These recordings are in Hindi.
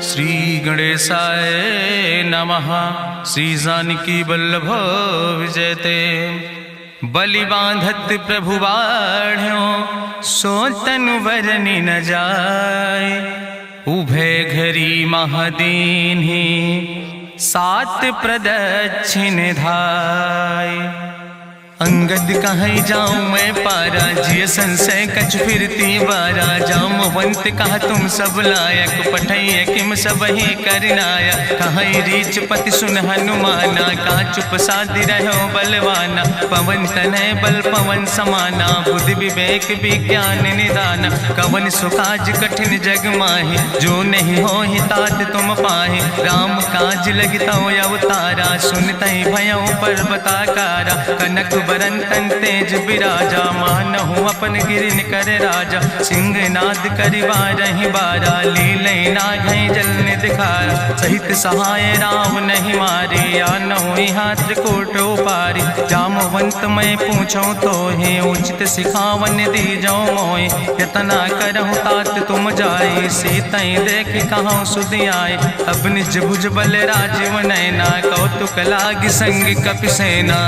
श्री गणेशाय नमः। श्री जानकी वल्लभ विजयते। बलि बांधत प्रभु बाढ़ो सो तनु बरनि न जाय। उभय घरी महादीन्हि सात प्रदक्षिण धाय। अंगद कहीं जाऊं मैं पारा, जिय संशय कछ फिरती बारा। जामवंत कहा तुम सब लायक, पठैय किम सब ही करनाया। कहीं रीच पति सुन हनुमाना, कहाँ चुप साधि रहो बलवाना। पवन तनय बल पवन समाना, बुद्धि विवेक विज्ञान निदाना। कवन सुकाज कठिन जग माहि, जो नहीं हो ही तात तुम पाहि। राम काज लगितो अवतारा, सुनतहि भयो पर्वताकारा। कनक बरन तन तेज बिराजा, मानहु अपन गिरिन कर राजा। सिंह नाद करिवारहि बारा, लीलै नाघै जल निधिखारा। सहित सहाय राम नहीं मारे, आनहु यहाँ त्रिकोट उपारी। जामवंत मैं पूछूं तो हे, उचित सिखावन दीजौ मोय। यतना करहु तात तुम जाए, सीतै देख कहूँ सुधि आए। अब निज भुज बल राजीव नैना, कौतुक लाग संग कपिसेना।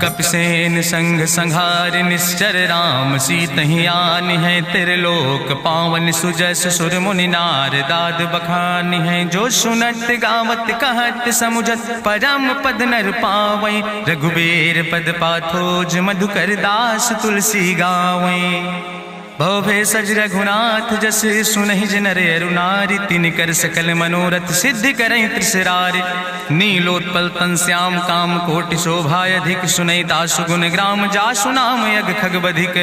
कपिसेन संग संहार निश्चर, राम सीतहि आनि है त्रिलोक पावन। सुजस सुर मुनि नार दाद बखानि है, जो सुनत गावत कहत समुझत। परम पद नर पावै, रघुबीर पद पाथोज। मधुकर दास तुलसी गावै। भवे सज रघुनाथ जस, सुनहि जिनर अरुनारि। तिनकर सकल मनोरथ सिद्धि करहि त्रिसरारि। नीलोत्पल तन श्याम काम कोटि शोभाय अधिक। सुनहि दासु गुण ग्राम, जासु नाम यज्ञ खगबधिक।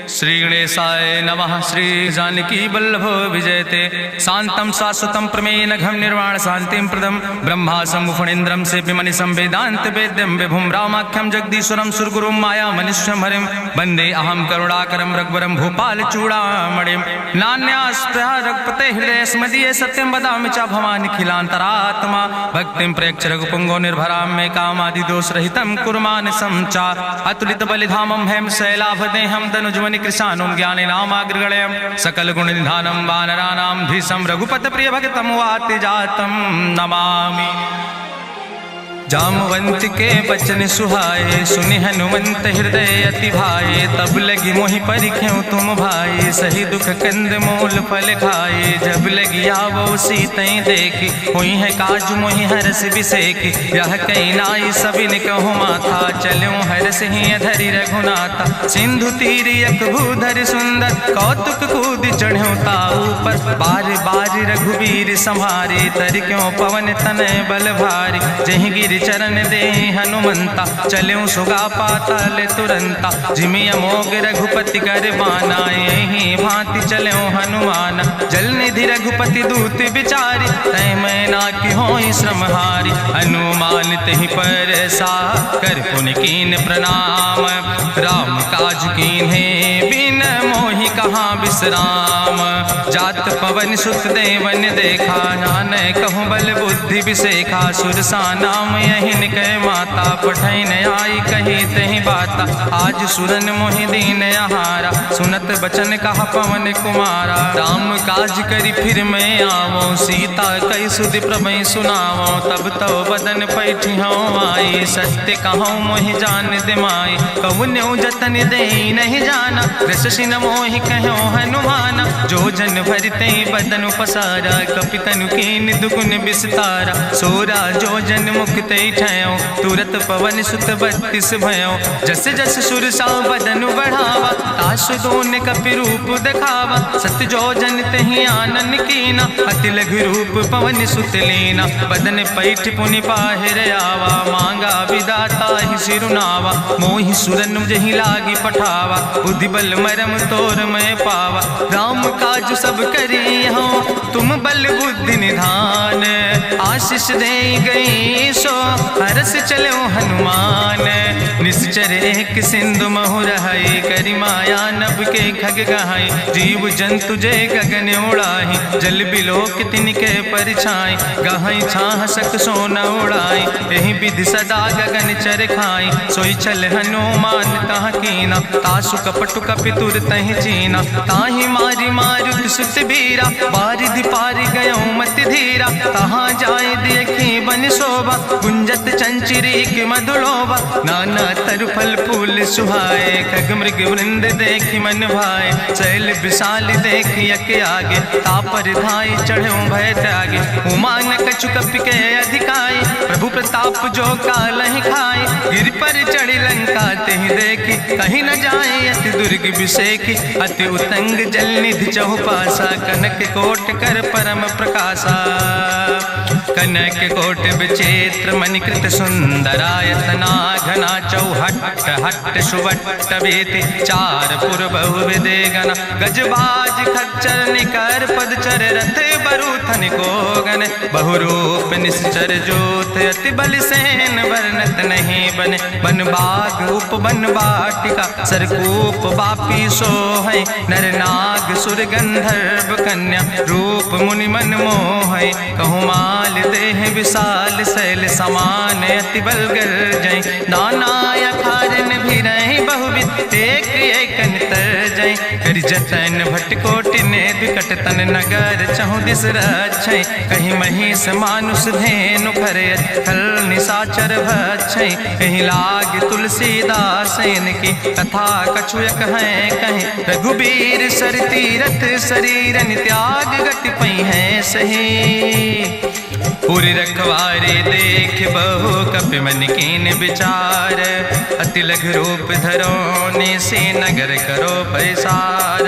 श्री गणेशाय नमः। श्री जानकी वल्लभ विजयते। शांतं शाश्वतं प्रमेय नघं निर्वाण शांतिं प्रदं। ब्रह्मा शंभु फणीन्द्रं सेव्यमणि संवेदांत वेद्यं विभुं। रामाख्यं जगदीश्वरं सुरगुरुं माया मनीश्वरं हरिं। वंदे अहं करुणाकरं रघुवरं भूपाल चूड़ामणिं। नान्यास्पृहा रघुपते हृदय स्मदीये, सत्यं वदामि च भवानिखिलान्तरात्मा। भक्तिं प्रयच्छ रघुपुंगो निर्भरां मे, कामादि दोष रहितं कुर्मान् समचा। अतुलित बलिधामं हेम शैलाभदेहं, तनुजवनि कृशानुं ज्ञानिनामाग्रगण्यं। सकल गुण निधानं वानराणां धीशं, रघुपत प्रिय भक्तं वाति जातं नमामि। जामवंत के बचन सुहाए, सुनि हनुमंत हृदय अति भाए। तब लगी मोहि परिख्यों तुम भाई, सही दुख कंद मूल फल खाए। जब लगी आवो सीतै देखी, हुई है काज मोहि हरस बिसेखी। यह कई नाई सबिन कहु माथा, चलूं हरस ही धरि रघुनाथा। सिंधु तीर यक भूधर सुंदर, कौतुक कूद चढ़्यो ताऊ पर। बार बार रघुवीर संहारे, तर क्यों पवन तनय बल भारी। जहि गिर चरण दे हनुमंता, चलूं सुगा पाताल तुरंता। जिमि अमोघ रघुपति कर बाना, यही भांति चलूं हनुमान। जल निधि रघुपति दूत बिचारी, तै मैं नाकि होई श्रमहारी। हनुमान तहि परसा, कर पुनि कीन प्रणाम। राम काज कीन्हे बिन मोहि कहाँ विश्राम। जात पवन सुत देवन देखा, नानय कहूँ बल बुद्धि विसेखा। सुरसा नाम यहिन कह माता, पठै न आई कही तहि बाता। आज सुरन मोहि दीन आहारा, सुनत बचन कहा पवन कुमारा। राम काज करि फिर मैं आवो, सीता कई सुधि प्रभै सुनावो। तब तो बदन पैठियों आई, सत्य कहूँ मोहि जान दिमाई। कहुन्यो जतन देहि नहीं जाना, रससि न मोहि कहो हनुमाना। जो जन भरते बदन पसारा, कपितनु कीन दुगुन विस्तारा। सोरा जो जन मुक्ते ठयो, तुरत पवन सुत 32 भयो। जस जस सुरसा बदन बढ़ावा, तासु दोन कपि रूप दिखावा। सत जो जन तहि आनन कीना, अति लघु रूप पवन सुत लीना। बदन पैठ पुनि पाहिर आवा, मांगा विदाता ही सिरुनावा। मोहि सुरन जहि लागी पठावा, बुद्धि बल मरम तोर मैं पावा। राम काज सब करी हो, तुम बल बुद्धि निधान। आशीष दे गई सो, हरस चलो हनुमान। निश्चर एक सिंधु महु रहाई, करि माया नभ के खग गहाई। जीव जंतु जे गगन उड़ाही, जल बिलोक तिनके परछाई। गहाई छाह सक सोन उड़ाई, एहि विधि सदा गगन चर खाई। सोई चल हनुमान तहाँ कीना, तासु कपटु कपि तुर तहि चीना। ताहि मारी मारुत सुत बीरा, बारिधि पारि गयो मति धीरा, तहाँ जाए देखी बन शोभा, गुंजत चंचरी की मधुलोभा, नाना तरु फल फूल सुहाए, खग मृग वृंद देखी मन भाए, शैल विशाल देखी यके आगे, तापर धाई चढ़ो भय त्यागे, उमान कछु कपि के अधिकाई, प्रभु प्रताप जो कालहि खाए, गिर पर चढ़ी लंका तेहि देखी, कहीं न जाए अति दुर्ग विषेखी, अति उतंग जल निधि चहुपासा, कनक कोट कर परम प्रकाशा, कनक कोट विचित्र मणिकृत सुंदरायतना, घना चौहट्ट हट्ट सुवट्ट वेति, चार पुर बहु विदे गना, गजबाज खच्चर निकर पदचर, रथ बरूथन को गन, बहुरूप निश्चर जोत, अति बल सेन वर्णत नहीं बने, बन बाग उप बन बाटिका, सरकूप बापी सोहै, नर नाग सुर गंधर्व कन्या, रूप मुनि मन मोहै, कहूँ माल देह विशाल, शैल समान अति बल गर्जै, नाना अखारन भी रही बहुविध, एक एक नितर जै, कर जतन भटकोटि ने विकट तन नगर, चहु दिस रक्षै, कहीं महिष मानुष धेनु खरे, खल निशाचर भक्षै, कहीं लाग तुलसीदास इनकी, कथा कछुयक है कहीं, रघुबीर सर तीरथ शरीरन त्याग गति पई है सही, पूरी रखवारे देख बहु कपि मन कीन विचार, अति लघु रूप धरोने से नगर करो पैसार,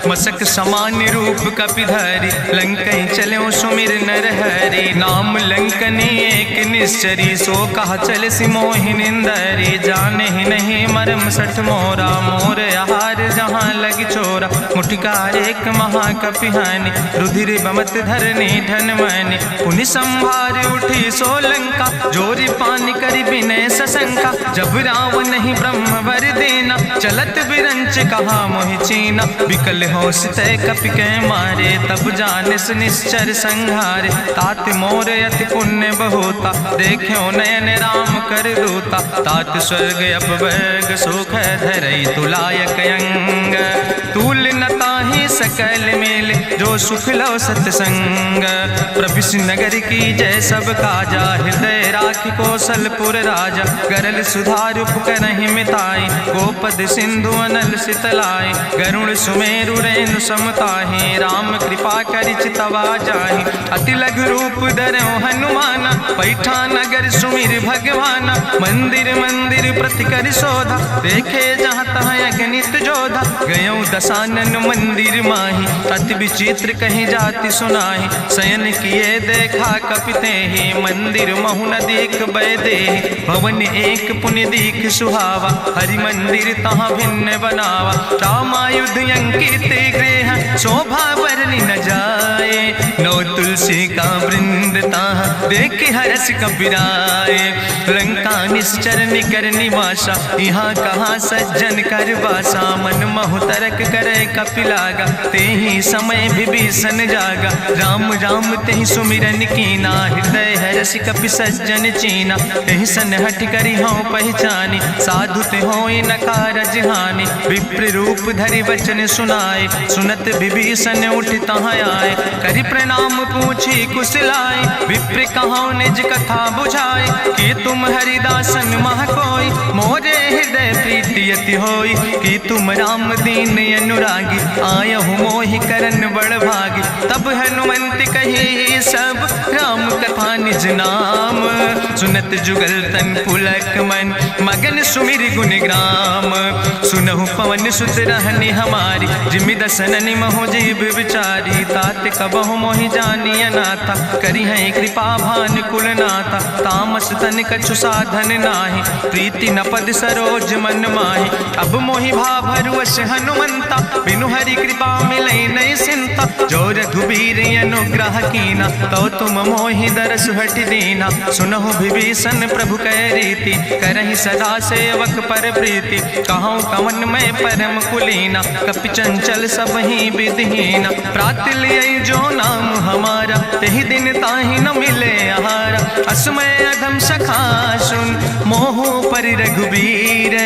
मसक समान रूप कपि धरि, लंकई चलो सुमिर नर हरि, नाम लंकनी एक निश्चरी, सो कहा चल सिमोहि निंदरी, जाने ही नहीं मरम सठ मोरा, मोर आहार जहाँ लग चोरा, मुठिका एक महाकपि हानि, रुधिर बमत धरनी धन मनि, पुनि संभार उठी सोलंका, जोरी पानी करी विनय सशंका, जब रावण ही ब्रह्म वर देना, चलत बिरंच कहा मोहि चीना, विकल हो सितय कपि के मारे, तब जानिस निश्चर संहारे, तात मोर अति पुण्य बहुता, देख्यो नयन राम कर दूता, तात स्वर्ग अपवर्ग सुख धरई तुलायक अंग, तूल न ताहि सकल मेल, जो सुख लो सत्संग, प्रभिस नगर की जय सब काजा, हृदय राखि कौशलपुर राजा, गरल सुधार उपकरहि मिताई, गोपद सिंधु अनल सितलाई, गरुण सुमेरु रेणु समताहि, राम कृपा करि चितवा जाहि, अति लघु रूप धरौ हनुमाना, पैठा नगर सुमिर भगवाना, मंदिर मंदिर प्रति कर शोधा, देखे जहाँ तहाँ अगणित जोधा, गयौ दसानन मंदिर माही, अति विचित्र कहीं जाति सुनाही, शयन किए देखा कपिते ही, मंदिर महु न देख बैदे, भवन एक पुनि दीख सुहावा, हरि मंदिर तहाँ भिन्न बनावा, रामायुध अंकित गृह, शोभा बरनी न जाए, नौ तुलसी का वृंद तहाँ देख हरस कपिराए, लंका निश्चर निकर निवासा, यहाँ कहाँ सज्जन कर बासा, मन महु तरक करे कपिलागा, ते ही समय विभीषण जागा, राम राम तेहि सुमिरन कीना, हृदय हरसि कपि सज्जन चीना, तेहि सन हठ करि हऊँ पहचानी, साधु ते होई न कारज हानि, विप्र रूप धरि वचन सुनाए, सुनत विभीषण उठ तहाँ आए, करि प्रणाम पूछी कुशलाए, विप्र कहौं निज कथा बुझाए, कि तुम हरिदासन मह कोई, मोरे हृदय प्रीति अति होई, कि तुम राम दीन अनुरागी, आयहु मोहि करन बड़ भागी, तब हनुमंत कही सब राम कथा निज नाम, सुनत जुगल तन पुलक मन, मगन सुमिर गुण ग्राम, सुनहु पवन सुत रहनि हमारी, जिमि दसननि महु जीव विचारी, तात कबहु मोहि जानिय नाथा, करि हैं कृपा भान कुल नाथा, तामस तन कछु साधन नाही, प्रीति न पद सरोज मन माही, अब मोहि भाभरुवश हनुमंता, बिनु हरि कृपा मिलै नहीं सिंता, जो रघुबीर अनुग्रह कीना, तो तुम मोहि दरस हट दीना, सुनहु विभीषण प्रभु कै रीति, करहि सदा सेवक पर प्रीति, कहूँ कवन में परम कुलीना, कपि चंचल सब ही विधिहीना, प्रात लियै जो नाम हमारा, तेहि दिन ताहि न मिले आहारा, असमय अधम सखा सुन, मोह मोह पर रघुबीर,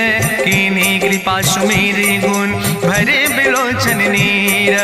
कीन्ही कृपा सुमेरी गुण भरे बिलोचन नीर।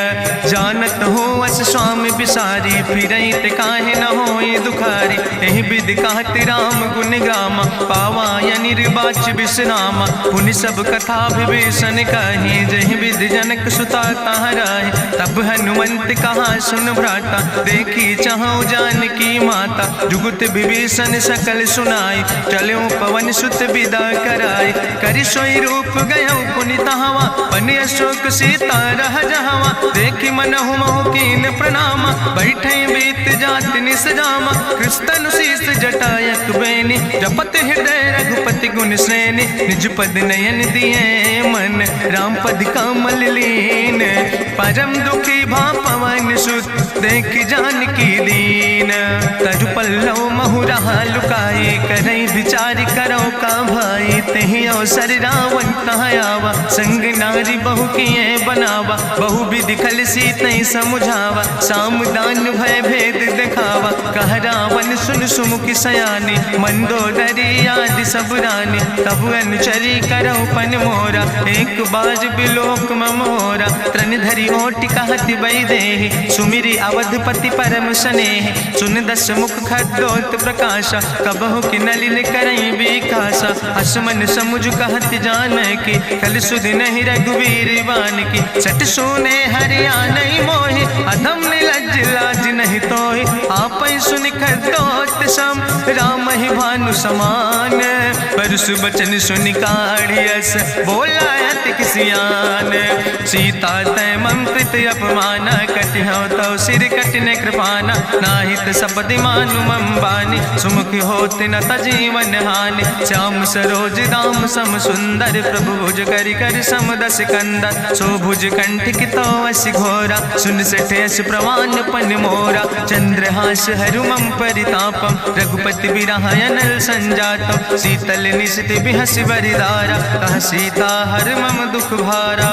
जानत हो अस स्वामी बिसारी, फिरई ते काहे न होए दुखारी। एहि विधि कहत राम गुण गामा, पावा या निर्बाच विश्रामा। पुनि सब कथा विभीषण कही, जहि विधि जनक सुता तहराहि। तब हनुमंत कहा सुन भ्राता, देखी चाहु जानकी माता। जुगुत विभीषण सकल सुनाई, चलो पवन सुत विदा कराई। करि सोई रूप गयो पुनि तहवा, बन अशोक सीता रह जहवा। देखी मनहु महु कीन प्रणामा, बैठे बीत जात निस जामा। कृष्ण शीस जटायक बेनी, जपत हृदय रघुपति गुण श्रेणी। निज पद नयन दिए मन, राम पद कमल लीन। परम दुखी भा पवन सुत, देख जानकी दीन। तजु पल्लव महु रहा लुकाई, करई विचार करो का भाई। तेहि अवसर रावण तहाँ आवा, संग नारी बहु किए बनावा। बहु विधि खल सीतई समुझावा, साम दान भय भेद दिखावा। कह रावण सुन सुमुखी सयानी, मंदोदरी आदि सब रानी। तब अनुचरी करो पन मोरा, एक बाज बिलोक ममोरा। तृण धरि ओट कहत बई देहि, सुमिरी अवधपति परम स्नेहि। सुन दस मुख खद्योत प्रकाशा, कबहु कि नलिन करई बिकासा। असमन समुझ कहत जानकी, कल सुध नहीं रघुवीर बानकी। सट सुने हरिया नहीं मोहि, अधम निलज्ज लाज नहीं तोहि। आपै सुनि खद्योत सम, राम ही भानु समान। परसु बचन सुनि काढ़ियस, बोला अति किसियान। सीता तै मम कृत अपमाना, कटिहौ तौ सिर कटिने कृपाना। नाहित सपदि मानु मम बानी, सुमुख होत न तजीवन हानि। श्याम सरोज दाम सम सुंदर, प्रभु भुज करि कर सम दस कंदर। सो भुज कंठ कितो अस घोरा, सुन सेठ अस प्रवान पन मोरा। चंद्रहास हरु मम परितापम, रघुपति बिरहायनल संजातम। शीतल निशित बिहस बरिदारा, कह सीता हर मम दुख भारा।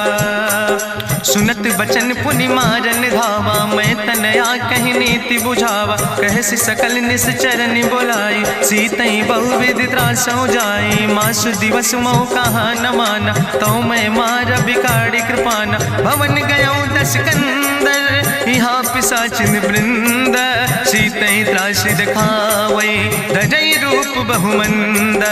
सुनत बचन पुनि मारन धावा, मैं तनया कहि नीति बुझावा। कहसि सकल निश्चरन बोलाई, सीतई बहुविध त्रासौ जाई। मासु दिवस मोह कहा न माना, तो मैं मार बिकाड़ी कृपाना। भवन गयो दस कंदर, यहाँ पिशाचिन वृंद। सीतई त्रास दिखावै, धजई रूप बहुमंद।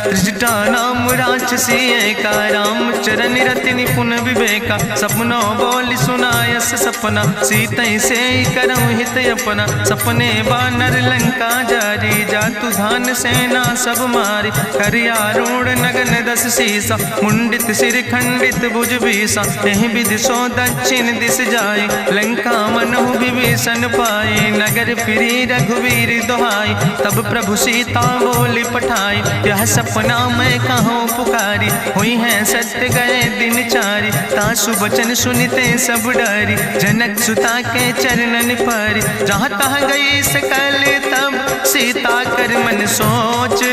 त्रिजटा नाम राक्षसी एका, राम चरण रति निपुण विवेका। सपनों बोल सुनायस सपना, सीतई से करऊँ हित अपना। सपने बानर लंका जारी, जातु धान सेना सब मारी। करियारूढ़ नगन दस सीसा, मुंडित सिर खंडित भुज बीसा। एहि विधि सो दक्षिण दिस जाय, लंका मनहु विभीषण पाए। नगर फिरी रघुवीर दोहाई, तब प्रभु सीता बोली पठाई। यह सपना मैं कहूँ पुकारी, हुई है सत्य गए दिन चारी। तासु बचन सुनते सब डरी, जनक सुता के चरणन पर। जहाँ तहाँ गई सकल तब, सीता कर मन सोच।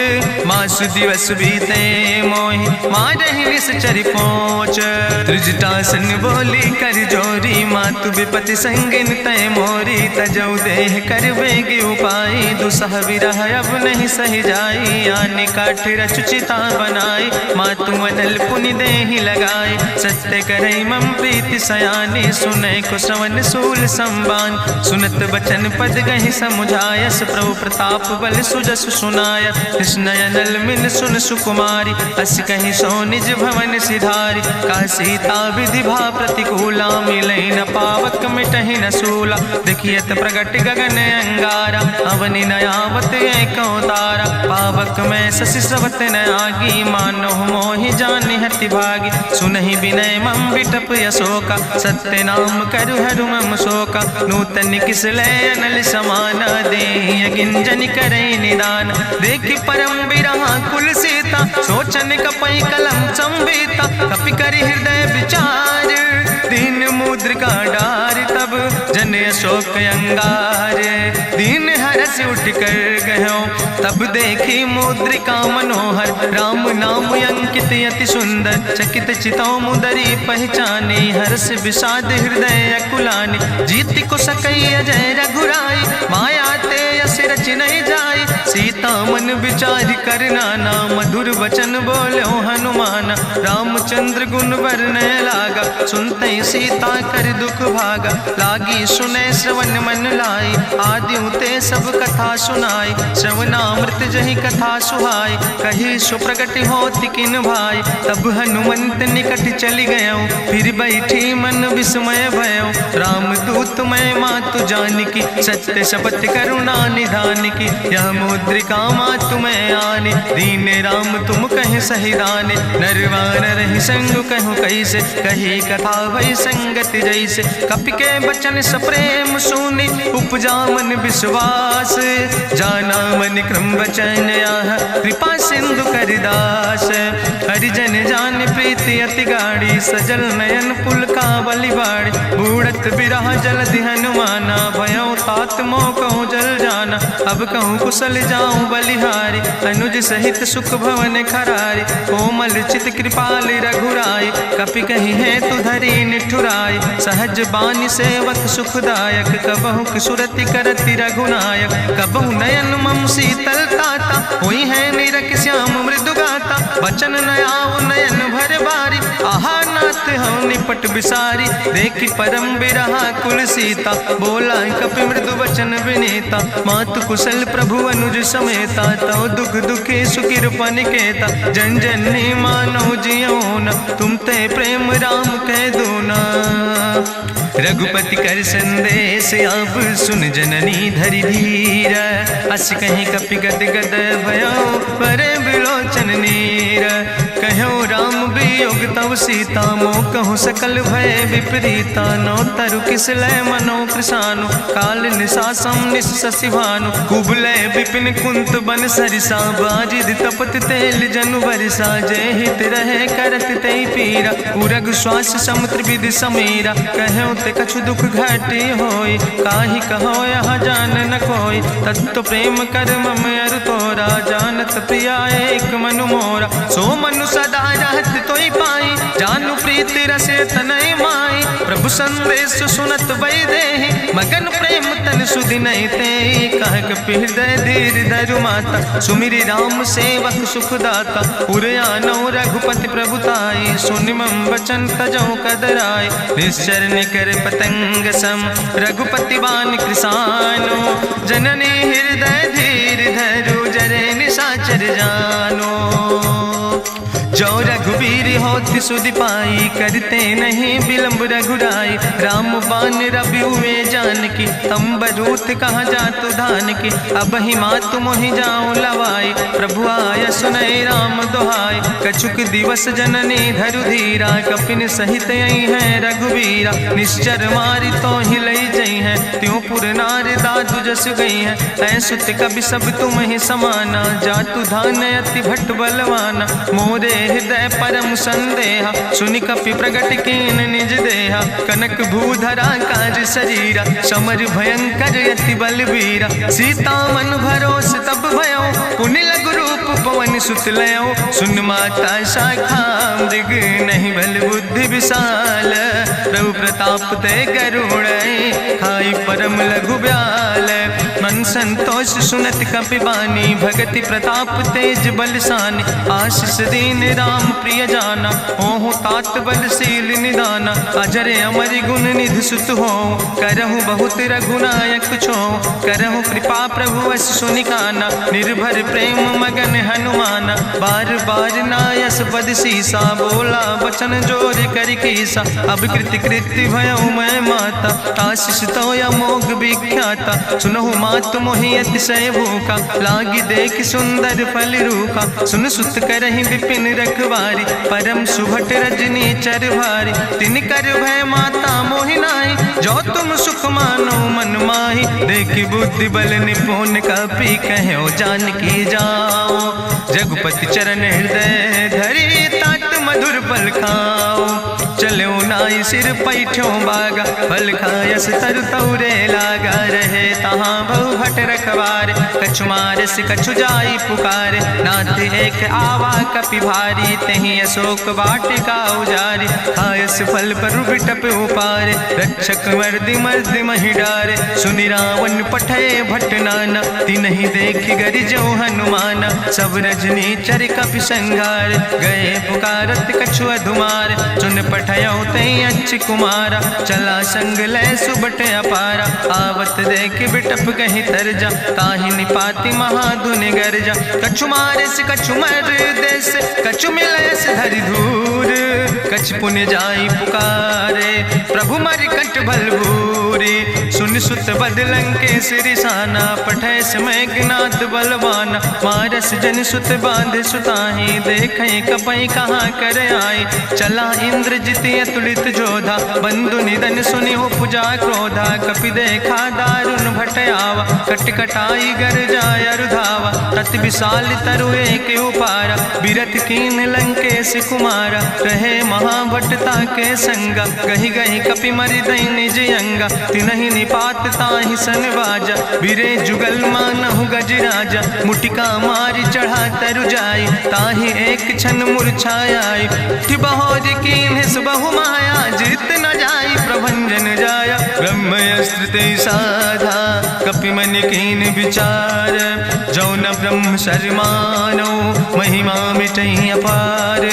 मासु दिवस बीते मोहि, मारहि निश्चर पहुँच। त्रिजटासन बोली कर जोरी, मातु विपति संगिन तय मोरी। तजौ देह कर बेग उपाय, दुसह विरह अब नहीं सही जाई। आने काठ रचुचिता बनाई, मातु अनल पुनि देहि लगाई। सत्य करई मम प्रीति सयानी, सुनै को श्रवण सूल संबान। सुनत बचन पद गहि समुझायस, प्रभु प्रताप बल सुजस सुनाय। कृष्ण अनल मिन सुन सुकुमारी, अस कहि सो निज भवन सिधारी। का सीता विधि भा प्रतिकूला, मिलै न पावक मिटहि न सूला। देखियत प्रगट गगन अंगारा, अवनि नयावत एको तारा। पावक में शशि स्रवत न आगी, मानो मोहि जानि हति भागी। सुनहि विनय मम विटप यशोका, सत्य नाम करु हरु मम शोका। नूतन किस लय अनल समाना, देहि अगिंजन करई निदान। देखि परम बिरहा कुल सीता, सोचन कपई कलम संवेता। कपि करि हृदय विचार, दीन मुद्रिका डार। तब जन अशोक अंगार, दीन हरस उठ कर गयो। तब देखी मुद्रिका मनोहर, राम नाम अंकित अति सुंदर। चकित चितौ मुदरी पहचानी, हर्ष विषाद हृदय अकुलानी। जीत को सकई अजय रघुराई, माया ते अस रच नहीं जाई। सीता मन विचार कर नाना, मधुर वचन बोलो हनुमान। रामचंद्र गुण वर्णय लागा, सुनते सीता कर दुख भागा। लागी सुने श्रवण मन लाई, आदि ते सब कथा सुनाई। श्रवणामृत जहि कथा सुहाई, कही सुप्रगट होति किन भाई। तब हनुमंत निकट चली गयो, फिर बैठी मन विस्मय भयो। राम दूत मैं मातु जानकी, सत्य शपथ करुणा निधान की। यह मुद्रिका मातु मैं आने, दीन राम तुम कहे सही दाने। नरवान रही संग कहूँ कैसे, कही कथा भई संगति जैसे। कपि के बचन सप्रेम सुनी, उपजा मन विश्वास। जाना मन क्रम वचन आह, कृपा सिंधु करिदास। हरिजन जान प्रीति अति गाढ़ी, सजल नयन पुलकावली बाड़ी। बूढ़त बिरह जलधि हनुमाना, भयो तात मोह कहूँ जल जाना। अब कहूँ कुशल जाऊँ बलिहारी, अनुज सहित सुख भवन खरारी। कोमल चित कृपाल रघुराई, कपि कही है तु धरी निठुराई। सहज बानी सेवक सुखदायक, कबहु किशुरति करति रघुनायक। कबहु नयन मम शीतल ताता, हुई है निरख श्याम मृदु गाता। बचन न आव नयन भर बारी, आहा नाथ हूँ निपट बिसारी। देखी परम बिरहा कुल सीता, बोला कपि मृदु वचन विनीता। मातु कुशल प्रभु अनुज समेता, तव दुख दुखी सुकृपा निकेता। जन जननी मानो जियो न, तुम ते प्रेम राम कह दो ना। रघुपति कर संदेश अब सुन जननी धरि धीर। अस कहीं कपि गद गद भयो, परे बिलोचन नीर। कहो राम वियोग तव सीता, मोह कहूँ सकल भय विपरीता। नौ तरु किस लय मनो कृशानु, काल निशासम निशि भानु। कुबलय विपिन कुंत बन सरिसा, बाजिद तपत तेल जनु बरिसा। जय हित रहे करत तय पीरा, उरग श्वास समुद्र विधि समीरा। कहो ते कछु दुख घटी होई, काहि कहो यहाँ जान न कोई। तत्व प्रेम कर मम अरु तोरा, जानत प्रिया एक मनु मोरा। सो मनु सदा रहत तोई पाई, जानु प्रीति रसे तनय माई। प्रभु संदेश सुनत वै देहि, मगन प्रेम तन सुधि नहीं ते। कह कपि हृदय धीर धरु माता, सुमिरि राम सेवक सुख दाता। उर आनो रघुपति प्रभुताई, सुनि मम वचन तजौ कदराई। निश्चर निकर पतंग सम, रघुपति बान कृसानो। जननी हृदय धीर धरु, जरे निशाचर जानो। जो रघुवीर होति सुधि पाई, करते नहीं विलंब रघुराई। राम बान रवि हुए जानकी, तंबरूथ कहाँ जातु धान की। अब ही मातु मोहि जाऊँ लवाई, प्रभु आय सुनय राम दुहाई। कछुक दिवस जननी धरु धीरा, कपिन सहित यही है रघुवीरा। निश्चर मारी तो ही लई जई है, त्यों पुर नार दादु जस गई है। ऐसुत कवि सब तुम ही समाना, जातु धान अति भट्ट बलवाना। मोरे हृदय परम संदेहा, सुनि कपि प्रगट कीन निज देहा। कनक भूधरा काज शरीरा, समर भयंकर अति बलवीरा। सीता मन भरोस तब भयो, पुनि लघु रूप पवन सुत लयो। सुन माता शाखा मृग, नहीं बल बुद्धि विशाल। प्रभु प्रताप ते गरुड़, खाई परम लघु ब्याल। मन संतोष सुनत कपि बानी, भगति प्रताप तेज बलसानी। आशीष दीन राम प्रिय जाना, ओहु तात बलशील निदाना। अजर अमर गुण निधि सुत हो, करहु बहुत रघुनायक छो। करहु कृपा प्रभु अस सुनिकाना, निर्भर प्रेम मगन हनुमाना। बार बार नायस पद सीसा, बोला बचन जोर कर कीसा। अब कृति कृति भयो मैं माता, आशीष तो अमोघ विख्याता। सुनहु मातु मोहि अतिशय भूखा, लागी देख सुंदर फल रूखा। सुन सुत करहि विपिन रखवारी, परम सुभट रजनी चर भारी। तिन कर भय माता मोहि नाहि, जो तुम सुख मानो मन माहि। देखि बुद्धि बल निपुण कपि, कहो जानकी जाओ। रघुपति चरण हृदय धरि, तात मधुर फल खाओ। चलो नाई सिर पैठ्यो बागा, फल खायस तरु तौरे लागा। रहे तहाँ बहु हट रखवार, कछु मारस कछु जाई पुकार, नाथ एक आवा कपि भारी, तहीं अशोक वाटिका उजारी, खायस फल पर बिटप उपार, रक्षक मर्दि मर्दि महि डार, सुनि रावण पठय भट नाना, तिन्हि देखि गरिजो हनुमाना, सब रजनी चर कपि संघार, गए पुकारत कछु अधुमार, चुन पठयो तई अच्छ कुमारा, चला संग लय सुबट अपारा, आवत देख बिटप कहीं तरजा, ताहि निपाति महाधुनि गर्जा, कछु मारस कछु मर देस, कछु मिलयस धरि धूर, कछ पुण्य जाई पुकारे, प्रभु मरि कंठ बल भूरी, सुन सुत बदलंके सिरिसाना, पठय समय ज्ञात बलवाना, मारस जन सुत बांध सुताही, देखें कपई कहाँ कर आए, चला इंद्रजित अतुलित जोधा, बंधु निधन सुनि उपजा क्रोधा, कपि देखा दारुण भटयावा, कट कटाई गर जाय रुधावा, तत विशाल तरु एक उपारा, बिरत कीन लंकेश कुमारा, रहे महाभटता के संगा, गही गही कपि मरि दई निज अंगा, तिन्हि निपात ताहि सन बाजा, बिरे जुगल मानहु गजराजा, मुटिका मारि चढ़ा तरु जाई, ताहि एक क्षण मूर्छाई, बहोर कीन बहु माया, जीत न जाई प्रभंजन जाया, ब्रह्मस्त्र ते साधा, कपि मन कीन विचार, जो न ब्रह्म शर्मानो, महिमा मिटई अपार,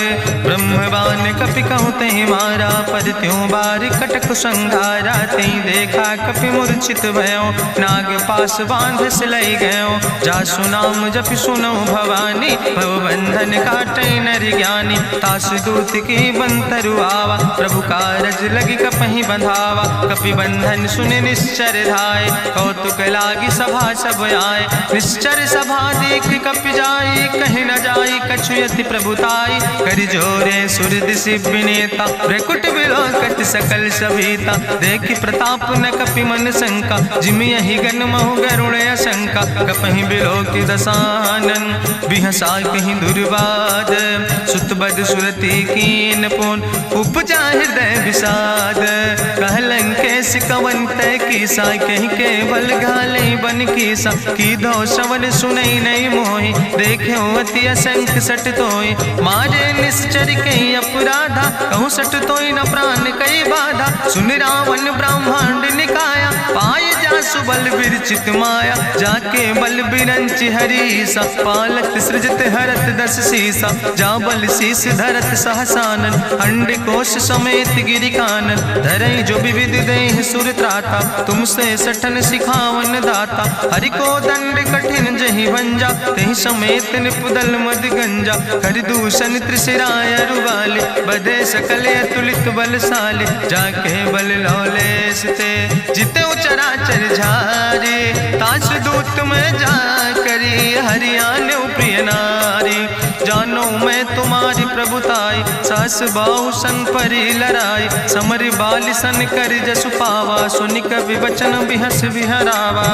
ब्रह्मवान कपि कहु तहि मारा, पद त्यों बार कटक संघारा, तई देखा कपि मूर्छित भयो, नाग पास बांध सिलई गयो, जासु नाम जपि सुनो भवानी, भव बंधन काटै नर ज्ञानी, तास दूत की बंतरु आवा, प्रभु कारज लगी कपहि बंधावा, कपि बंधन सुनि निश्चर धाय, कौतुक लागी सभा सब आए, निश्चर सभा देख कपि जाई, कहीं न जाई कछु यति प्रभुताई, करि जोरे सुर दिसि विनेता, ब्रकुट विलोकत सकल सभीता, देखि प्रताप न कपि मन शंका, जिमि यहि गन महु गरुण शंका, कपहि बिलोकि दसानन, बिहसा कहीं दुर्वाद, सुत बद सुरति कीन पुन, उपजा हृदय विषाद, कहलन कैस कवन तय कीसा, कहीं केवल घाले बन कीसा, की दो श्रवण सुनई नहीं मोहि, देखे अति असंख सट तोय, मारे निश्चर कई अपराधा, कहूँ सट तोय न प्राण कई बाधा, सुन रावण ब्रह्मांड निकाया, पाय जासु बल विरचित माया, जाके बल बिरंचि हरीसा, पालत सृजत हरत दस सीसा, जा बल शीस धरत सहसानन, अंड कोश समेत गिरि कानन, धरई जो विविध देह सुर त्राता, तुमसे सठन सिखावन दाता, हरि को दंड कठिन जहि भंजा, तहि समेत निपुदल मद गंजा, कर दूषण त्रिशिराय रुवाले, बधे सकल अतुलित बलशाली, जाके बल लौलेस ते, जिते चराचर झारी, तास दूत में जा करी, हरियाण प्रिय नारी, जानो मैं तुम्हारी प्रभुताई, सास बाहु सन परी लड़ाई, समर बाल सन कर जसु पावा, सुनि कवि वचन बिहस बिहरावा,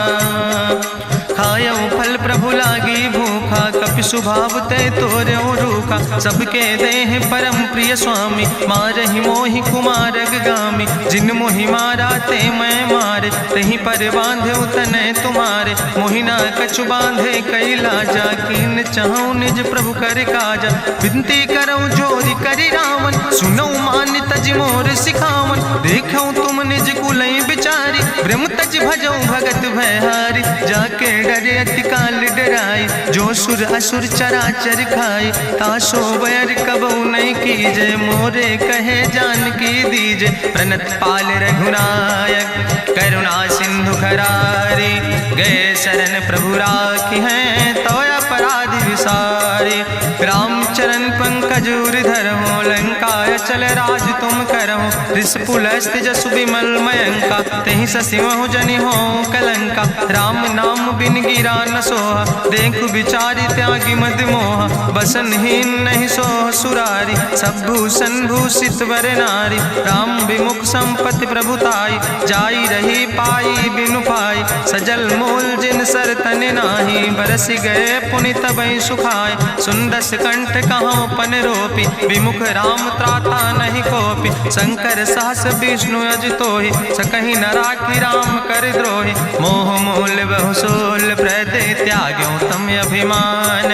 खायो फल प्रभु लागी भूखा, कपि स्वभाव ते तोर्यो रूखा, सबके देह परम प्रिय स्वामी, मारहि मोहि कुमारग गामी, जिन मोहि मारा ते मैं मारे, तहीं पर बांधे तनै तुम्हारे, मोहिना कछु बांधे कई लाजा, कीन चाहूं निज प्रभु कर काजा, विनती करऊं जोरि करि रावण, सुनऊ मान तज मोर सिखावन, देखऊं तुम निज कुलई बिचारी, ब्रह्म तज भजऊं भगत भयहारी, जाके डरे अति काल डराई, जो सुर असुर चराचर खाई, तासो बैर कबऊ नहीं कीजे, मोरे कहे जान की दीजे, प्रणत पाल रघुनायक, करुणा सिंधु खरारी, गए शरण प्रभु राखी हैं, तो अपराध विसारी, रामचरण पंकज उर धरहु, लंकाय चल राज तुम करहु, रिसपुलस्त जसु विमल मयंका, तेहि ससिवहु जनि हो कलंका, राम नाम बिन गिरा न सोहा, देखु विचारि त्यागी मद मोहा, बसनहीन नहीं सोह सुरारी, सब भूषण भूषित वर नारी, राम विमुख संपत्ति प्रभुताई, जाई रही पाई बिनु पाई, सजल मूल जिन सर तन नाही, बरस गए पुनि तबई सुखाय, सुंदस कंठ कहाँ पन रोपी, विमुख राम त्राता नहीं कोपी, शंकर सहस विष्णु अज तोहि, सकहि न राखि राम कर द्रोहि, मोह मूल बहु सोल अभिमान।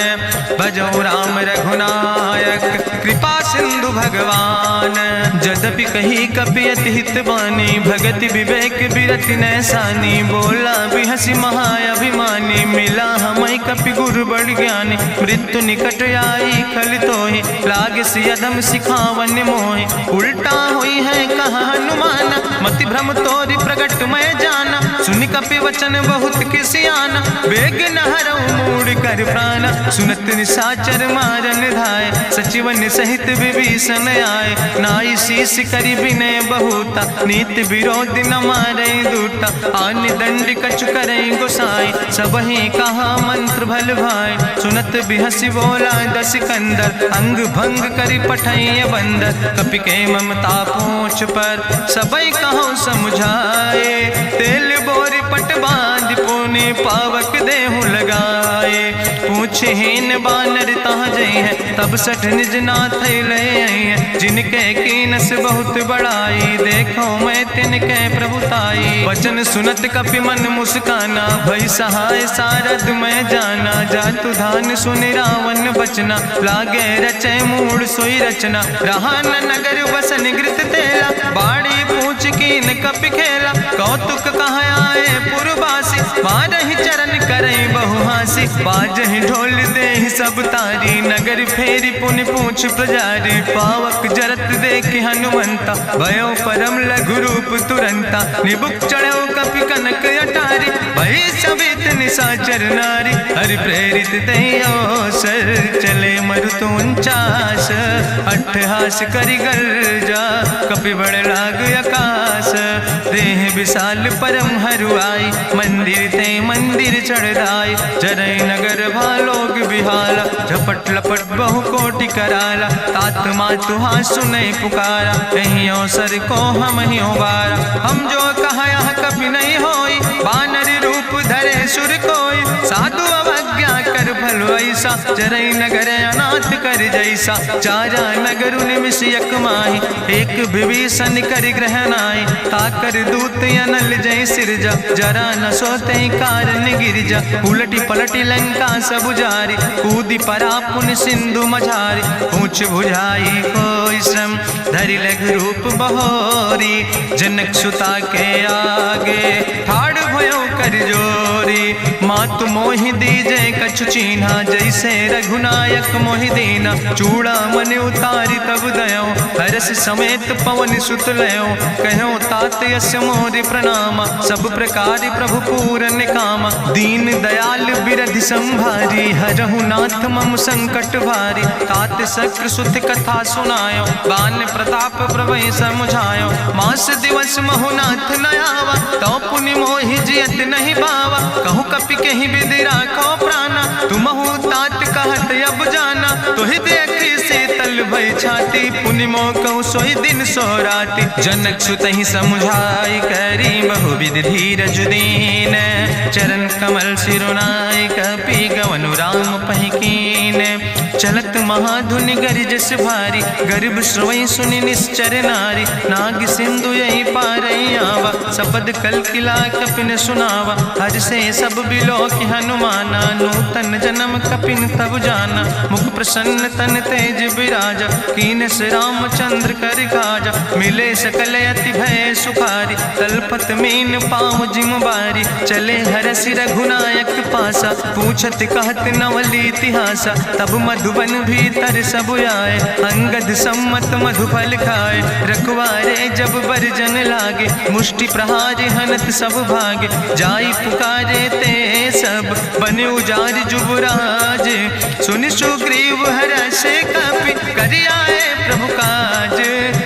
भजो राम रघुनायक कृपा सिंधु भगवान। जदपि कही कपि अति हित बानी, भगति विवेक बिरति नैसानी। बोला बिहसी महाअभिमानी, मिला हमें कपि गुरु बड़ ज्ञानी। मृत्यु निकट आई खल तोहि, लागे सियदम सिखावन मोहि। उल्टा हुई है कहा हनुमाना, मति भ्रम तोरि प्रगट मैं जाना। सुनि कपि वचन बहुत किसियाना, बेग न हरऊ मूढ़ कर प्राण। सुनत निशाचर मारन धाय, सचिवन सहित विभीषण आए। नाई शीस करि विनय बहुता, नीति विरोध न मारे दूता। आन दंड कछु करे गोसाई, सबहि कहा मंत्र भल भाई। सुनत बिहसी बोला दस कंदर, अंग भंग करि पठैय बंदर। कपि के ममता पूछ पर, सबई कहो समझाए। तेल बोरी पट बांध पुनि, पावक देहु लगाए। पूछहीन बानर तहाँ जई है, तब सठ निज नाथ ले आई है। जिनके कीनस बहुत बड़ाई, देखो मैं तिनके प्रभुताई। वचन सुनत कपि मन मुस्काना, भई सहाय सारद मैं जाना। जातु धान सुनि रावण बचना, लागे रचे मूढ़ सोई रचना। रहा न नगर बसन घृत तेला, बाड़ी पूछ कीन कपि खेला। कौतुक कहाँ आए पुरवासी, मारहि चरण करई बहु हासी। बाजहि ढोल देहि सब तारी, नगर फेरी पुनि पूछ प्रजारी। पावक जरत देख हनुमंता, भयो परम लघु रूप तुरंता। निबुक चढ़ो कपि कनक अटारी, भई सवित निशाचर नारी। हरि प्रेरित दयो सर, चले मरुत 49। अट्ठहास करि गर्जा, कपि बड़ लाग आकाश। देह विशाल परम हरुआई, मंदिर ते मंदिर चढ़ाई। जरई नगर भालोग बिहाला, झपट लपट बहु कोटि कराला। तात मातु हाँ सुनई पुकारा, कहीं अवसर को हम ही उबारा। हम जो कहा यहाँ कभी नहीं होई, बानर रूप धरे सुर कोई। साधु अवज्ञा कर भल ऐसा, जरई नगर अनाथ कर जैसा। चारा नगर निमिष यक माही, एक विभीषण कर ग्रह नाई। ताकर दूत अनल जय सिरजा, जरा न सोते कारण गिरजा। उलटी पलटी लंका सब जारी, कूदी परा पुन सिंधु मझारी। पूछ बुझाई कोई श्रम, धरि लघु रूप बहोरी। जनक सुता के आगे, ठाड़ भयो कर जोरी। मातु मोहि दीजे कछु चीन्हा, जैसे रघुनायक मोहि दीना। चूड़ा मन उतारी तब दयो, हरस समेत पवन सुत लयो। कहो तात यस मोरि प्रणामा, सब प्रकार प्रभु पूरन कामा। दीन दयाल बिरधि संभारी, हरहु नाथ मम संकट भारी। तात शक्र सुत कथा सुनायो, बान प्रताप प्रभय समुझायो। मास दिवस महुनाथ न आवा, तो पुनि मोहि जियत नहीं बावा। कहूँ कपि कहीं विधि राखो प्राणा, तुमहु तात कहत अब जाना। तुहि देखी शीतल भई छाती, पुनि मोह कहूँ सोई दिन सो राति। जनक सुतहि समुझाई, करी बहु विधि धीरज दीन। चरण कमल सिरुनाई, कपि गवनु राम पहि कीन। चलत महाधुनि गरिजस भारी, गर्भ श्रवई सुनि निश्चर नारी। नाग सिंधु यही पारई आवा, सपद कल किला कपिन सुनावा। हर से सब बिलो कि हनुमाना, नूतन जन्म कपिन तब जाना। मुख प्रसन्न तन तेज विराजा, कीनस रामचंद्र कर काजा। मिले सकल अति भय सुखारी, तलपत मीन पाँव जिम बारी। चले हरसि रघुनायक पासा, पूछत कहत नवल इतिहासा। तब मधुबन भीतर सब आए, अंगद सम्मत मधुफल खाए। रखवारे जब बरजन लागे, मुष्टि प्रहारे हनत सब भागे। जाई पुकारे ते सब, बने उजार जुबराज। सुनि सुग्रीव हरषे कपि, करि आए प्रभु काज।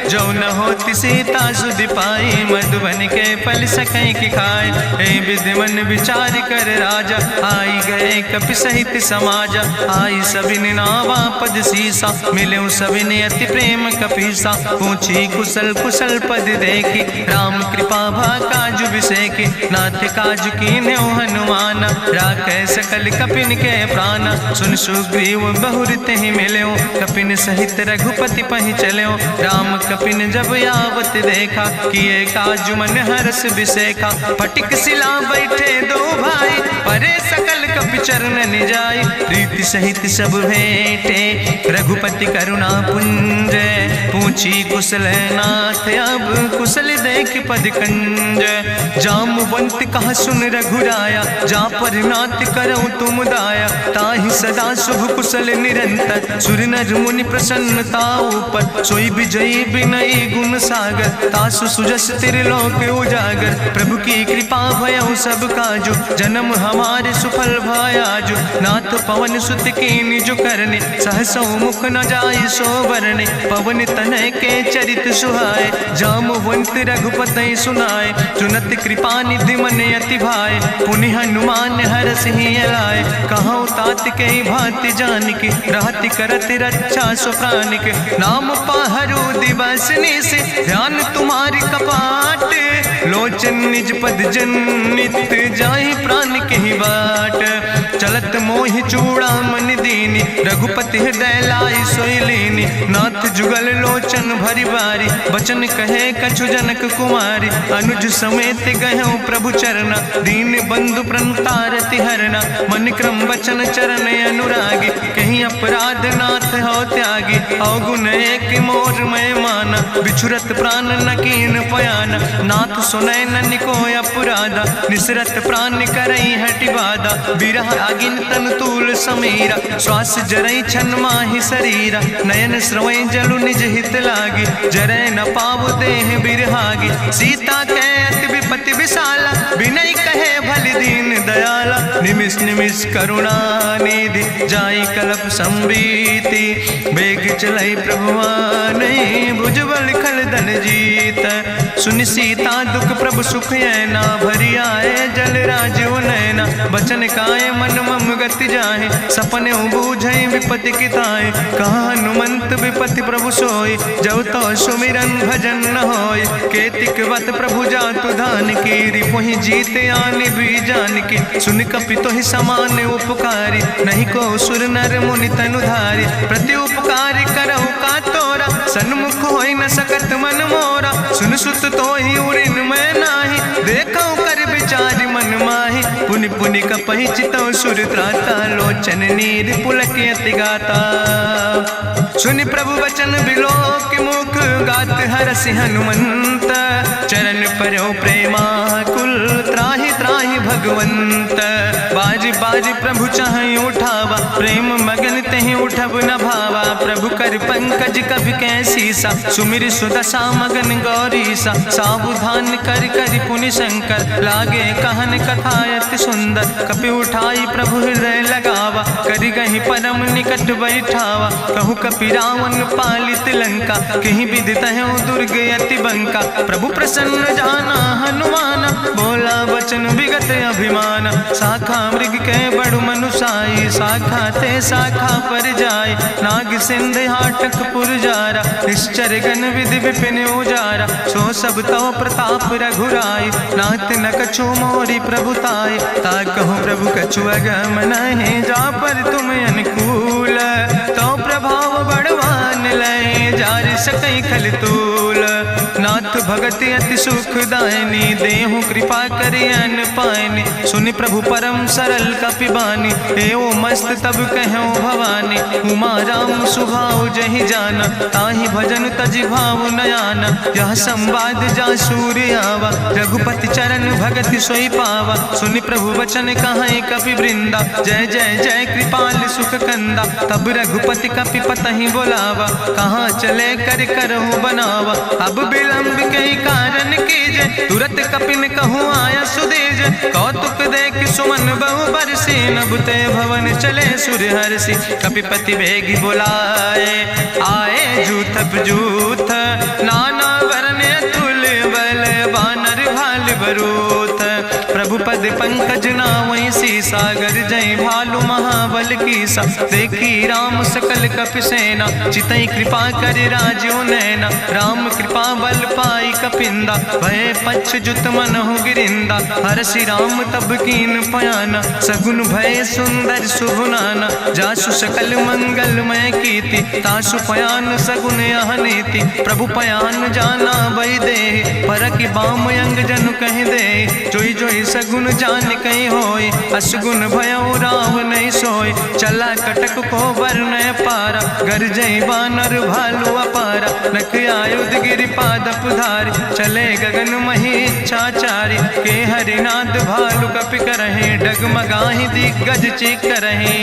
जो न होति सीता सुधि पाई, मधुबन के फल सकै कि खाए। हे विधि मन विचार कर राजा, आई गए कपि सहित समाजा। आई सबिन नावा पद सीसा, मिले सबिन अति प्रेम कपीसा। पूछी कुशल कुशल पद देखी, राम कृपा भा काजु बिसेकी। नाथ काजु कीन्यो हनुमाना, राखै सकल कपिन के प्राणा। सुन सुग्रीव बहुर तेहि मिल्यो, कपिन सहित रघुपति पहि चल्यो। राम कपिन जब आवत देखा, किए काजु मन हरस बिसेखा। फटिक सिला बैठे दो भाई, परे सकल कपि चरण जाय, प्रीति सहित सब भेंटे रघुपति करुणा पुंज। पूछी कुशल नाथ अब कुशल देख पद कंज, जामवंत कहा सुन रघुराया, जा पर नाथ करऊं तुम दाया। ताहि सदा शुभ कुशल निरंतर, सुर नर मुनि प्रसन्नता ऊपर। सोई विजयी विनयी गुण सागर, तासु सुजस त्रिलोक उजागर। प्रभु की कृपा भयउ सब काजु, जन्म हमारे सुफल भायाजु। नाथ पवन सुत की निज करने, सहसो मुख न जाय सो बरने। पवन तनय के चरित सुहाए, जामवंत रघुपति सुनाए। चुनत कृपा निधि मन अति भाए, पुनि हनुमान हरष ही लाए। कहूँ तात के भांति जान के, रहति करत रक्षा सो प्राण के। नाम पाहरु दिवस निशि, ध्यान तुम्हारी कपाट। लोचन निज पद जनित, जाहि प्राण के ही बाट। चलत मोहि चूड़ामणि दीनी, रघुपति हृदय लाई सोई लीनी। नाथ जुगल लोचन भरि बारी, बचन कहे कछु जनक कुमारी। अनुज समेत गहु प्रभु चरना, दीन बंधु प्रणतारति हरना। मन क्रम वचन चरण अनुरागी, कहीं अपराध नाथ हो त्यागी। अवगुण एक मोर मैं माना, बिछुरत प्राण न कीन पयाना। नाथ सुनय नन को अपराधा, निसरत प्राण करई हटि बाधा। बिरह अगिन तन तूल समीरा, श्वास जरई छन माहि शरीरा। नयन श्रवै जलु निज हित लागी, जरय न पाव देह बिरहागी। सीता के अति विपति विशाला, बिनय कहे भलि दीन दयाला। निमिष निमिष करुणा निधि, जाई कलप संबीति। बेग चलई प्रभुआनै, भुजबल खल दल जीत। सुनि सीता दुख प्रभु सुख ऐना, भरि आए जल राजो नैना। बचन काए मन मम गति जाहे, सपने बूझई विपति किताए। कहा हनुमंत विपति प्रभु सोई, जब तो सुमिरन भजन न होय। केतिक वत प्रभु जातु धान की, रिपुहि जीत आने भी जान की। सुन कपि तोहि समान उपकारी, नहीं को सुर नर मुनि तनुधारी। प्रति उपकारी करहु का तोरा, सन्मुख होई न सकत मन मोरा। सुन सुत तोहि उरिन मैं नाही, देखौ कर विचार मन माहि। पुनि पुनि कपहि चितौ सुर त्राता, लोचन नीर पुलक अति गाता। सुनि प्रभु वचन बिलोक मुख, गात हरसि हनुमंत। चरण परौ प्रेमाकुल, त्राहि त्राहि भगवंत। बाज बाज प्रभु चाहि उठावा, प्रेम मगन तहि उठब न भावा। प्रभु कर पंकज कभि कैसीसा, सुमिर सुदशा मगन गौरीसा। सावधान कर कर पुनि शंकर, लागे कहन कथा अति सुंदर। कपि उठाई प्रभु हृदय लगावा, करि गहि परम निकट बैठावा। कहु कपि रावण पालित लंका, कहीं विधि तहु दुर्ग अति बंका। प्रभु प्रसन्न जाना हनुमाना, बोला वचन विगत अभिमान। शाखा मृग के बड़ु मनुसाई, शाखा ते शाखा पर जाय। नाग सिंध हाटक पुरजारा, निश्चर गण विधि विपिन उजारा। सो सब तव प्रताप रघुराई, नाथ न कछु मोरी प्रभुताई। ताकहु प्रभु कछु अगम नहीं, जा पर तुम अनुकूल। तो प्रभाव बड़वान लय, जार सकई खल तूल। नाथ भगति अति सुखदायनी, देहु कृपा करि अन पायनि। सुनि प्रभु परम सरल कपिबानी, एवं मस्त तब कहूँ भवानी। उमा राम सुभाव जहि जाना, ताहि भजन तजि भाव नयाना। यह संवाद जा सूर्य आवा, रघुपति चरण भगति सोई पावा। सुनि प्रभु वचन कहाई कपि वृंदा, जय जय जय कृपाल सुख कंदा। तब रघुपति कपि पतहि बोलावा, कहाँ चले कर करहु बनावा। अब विलंब के कारण कीजे, तुरत कपिन कहूँ आया सुधीज। कौतुक देख सुमन बहु बरसी, नभते भवन चले सूर्य हर्षि। कपिपति बेगी बुलाए, आए जूथ जूथ। नाना वरण तुल बल, बानर भाल बरूथ। प्रभु पद पंकज नावै सी, सागर जय भालु महाबल कीसा। देखी राम सकल कपि सेना, चितई कृपा कर राजो नैना। राम कृपा बल पाई कपिंदा, भय पक्ष जुत मनहु गिरिंदा। हरसि राम तब कीन पयाना, सगुन भय सुंदर शुभ नाना। जासु सकल मंगलमय कीर्ति, तासु पयान सगुन यह नीति। प्रभु पयान जाना बई दे, परकि बाम अंग जनु कहि दे। जोई जोई सगुन जान कहि होय, असगुन भयउ राव नहीं सोय। चला कटक को बरनय पारा, गरजई बानर भालू अपारा। नख आयुध गिरि पादप धारि, चले गगन मही इच्छाचारि। के हरिनाद भालू कपि करहि, डगमगाहि दिग्गज चिकरहि।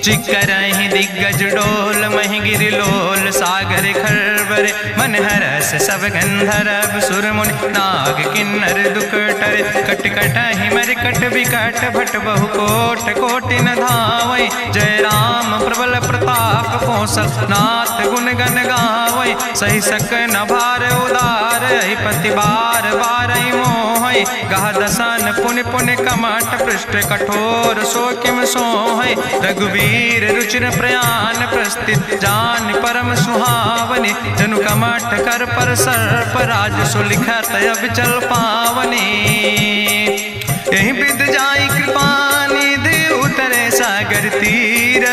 चिकरहि दिग्गज डोल, महि गिरि लोल सागर खरबर। मन हरस सब गंधर्व सुर मुनि, नाग किन्नर दुख टरे। कट कटहि मरकट विकट, भट बहु कोट कोटि न धावै। जय राम प्रबल प्रताप कौशल, नाथ गुण गण गावै। सही सक न भार उदार, पति बार बार मोहै। गह दसन पुनि पुनि कमठ, पृष्ठ कठोर सो किम सोहै। रघुवीर रुचिर प्रयाण प्रस्थित, जान परम सुहावनी। जनु कमठ कर पर सर्प, राज सुलिखत अब चल पावनी। यही विद जाई कृपा निधि, उतरे सागर तीर।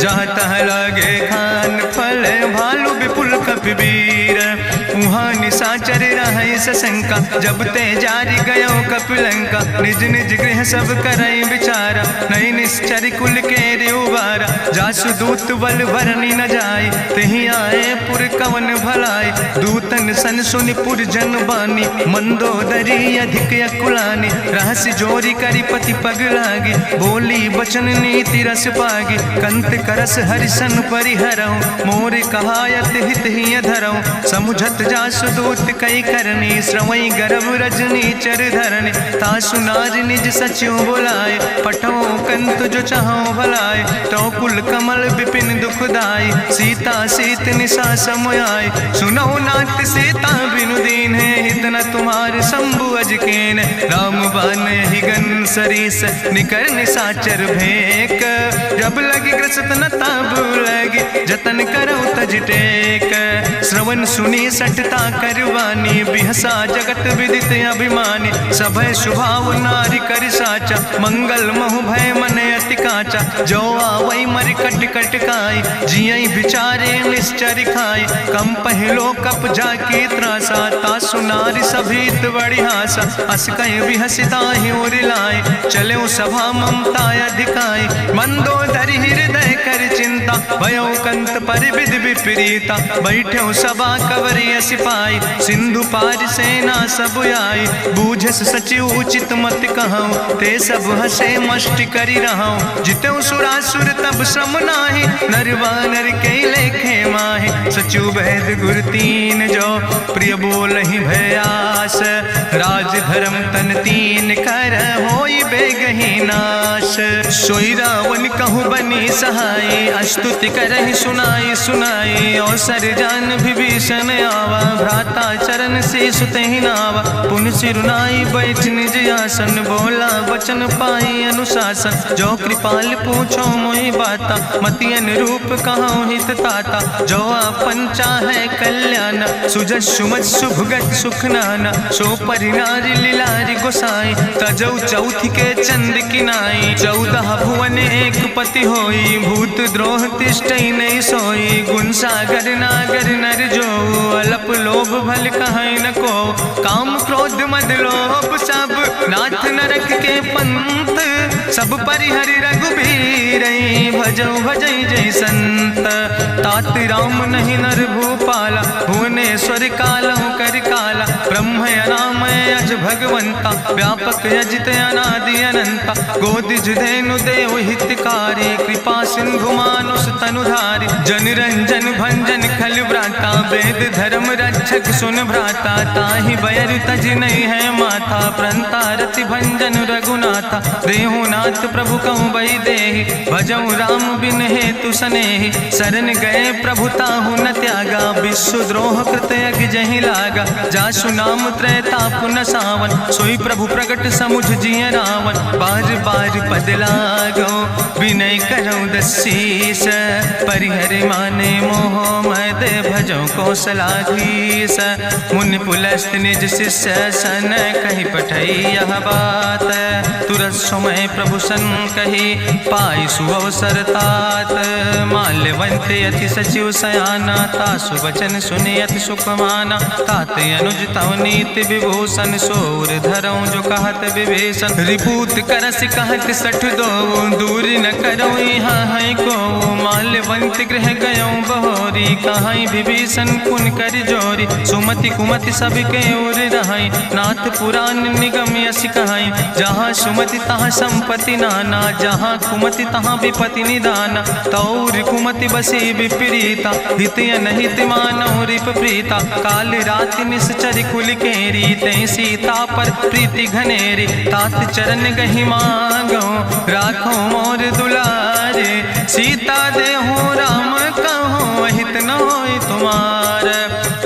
जहाँ तह लगे खान फल, भालू विपुल कपिवीर। उहाँ निशाचर रहै सशंका, जब ते जारी गयो कपिलंका। निज निज गृह सब करई विचारा, नहीं निश्चर कुल के उबारा। जासु दूत बल भरनी न जाय, तेहि आए पुर कवन भलाई। दूतन सन सुनि पुर जन बानी, मंदोदरी अधिक अकुलानी। रहस्य जोरी करि पति पग लागी, बोली बचन नीति रस पागी। कंत करस हरिसन परिहरऊँ, मोर कहायत हित ही धरऊँ। समुझत जासु दूत कई करनी, श्रवई गर्भ रजनी चर धरनी। तासु नार निज सचिव बुलाए, पठो कंत जो चाहो भलाए। तो कुल कमल विपिन दुखदाई, सीता सीत निशा समयाय। सुनो नाथ सीता बिनु दीन है, हित न तुम्हार शंभु अजकेन। राम बान ही गन सरीस, निकर निशाचर भेक। जब लगी ग्रसत न तब लगी, जतन करो तज टेक। श्रवण सुनी सठता करवानी, बिहसा जगत विदित अभिमानी। सभय शुभाव नारी कर साचा, मंगल महु भय मन अति काचा। जो आवै मर कट कट काई, जियई विचारे निश्चर खाई। कम पहलो कप जाकी त्रासा, तासु नारी सभीत बड़ी हासा। अस कहीं बिहसिता ही उरिलाए, चले सभा ममता अधिकाई। मंदोदरी हृदय कर चिंता, भयो कंत पर विधि विपरीता। बैठे सभा कवरिय सिपाही, सिंधु पार सेना सब आई। बूझस सचिव उचित मत कहूँ, ते सब हसे मष्ट करी रहूँ। जितेऊ सुरासुर तब श्रम नाही, नर वानर के लेखे माहि। सचिव वैद गुर तीन जो, प्रिय बोलहि भयास। राज धर्म तन तीन कर, होई बेगहि नाश। सोई रावण कहूँ बनी सहाय, अस्तुति करहि सुनाई सुनाई। अवसर जान विभीषण आवा, भ्राता चरण से सुतहि नावा। पुन सिरुनाई बैठ निज आसन, बोला वचन पाई अनुशासन। जो कृपाल पूछो मोहि बाता, मति अनुरूप कहूँ हित ताता। जो आपन चाहे कल्याण, सुजस सुमत शुभगत सुख नाना। सो परिनारी लीलारी गोसाई, तजौ चौथ के चंद किनाई। 14 भुवन एक पति होई, भूत द्रोह तिष्ठई नहीं सोई। गुण सागर नागर नर जो, अलप लोभ भल कहीं न को। काम क्रोध मद लोभ सब, नाथ नरक के पंथ। सब परिहरि रघुबीर, भजौ भजई जय संत। तात राम नहीं नर भूपाला, भुवनेश्वर कालहु कर काला। ब्रह्म अनामय अज भगवंता, व्यापक अजित अनादि अनंता। गोदिज धेनु देव हितकारी, कृपा सिंधु मानुष तनुधारी। जन रंजन भंजन खल व्राता, वेद धर्म रक्षक सुन भ्राता। ताहि बयर तज नहीं है माथा, प्रंता रति भंजन रघुनाथा। देहु नाथ प्रभु कहूँ बई देहि, भजऊ राम बिन हेतु सनेहि। शरण गए प्रभु ताहु न त्यागा, विश्व द्रोह कृत यज्ञ जहि लागा। जासु नाम त्रैताप न सावन, सोई प्रभु प्रगट समुझ जिय रावण। बार बार पद लागो, विनय करऊँ दसीस, परिहर माने मोह मद भजो कौशलाधीश। मुनि पुलस्त निज शिष्य सन कही पठई यह बात, तुरत समय प्रभु सन कही पाई सुअवसर तात। माल्यवंत अति सचिव सयाना, तासु वचन सुनि अति सुख माना। तात अनुज तव नीति विभूषण, सोर धरऊँ जो कहत विभीषण। रिपूत करस कहत सठ दो, दूर न करो यहाँ है को। माल्यवंत गृह गयों बहोरी, कहाई विभीषण पुन कर जोरी। सुमति कुमति सबके ओर रहाई, नाथ पुराण निगम यश कहाई। जहाँ सुमति तहाँ संपत्ति नाना, जहाँ कुमति तहाँ विपत्ति निदाना। तौर कुमति बसी विपरीता, हित अनहित मानव रिप प्रीता। काल रात निश्चर कुल केरी, तै सीता पर प्रीति घनेरी। तात चरण गहि मांगो, राखो मोर दुलारे। सीता देहो राम कहो, हित न होय तुम्हार।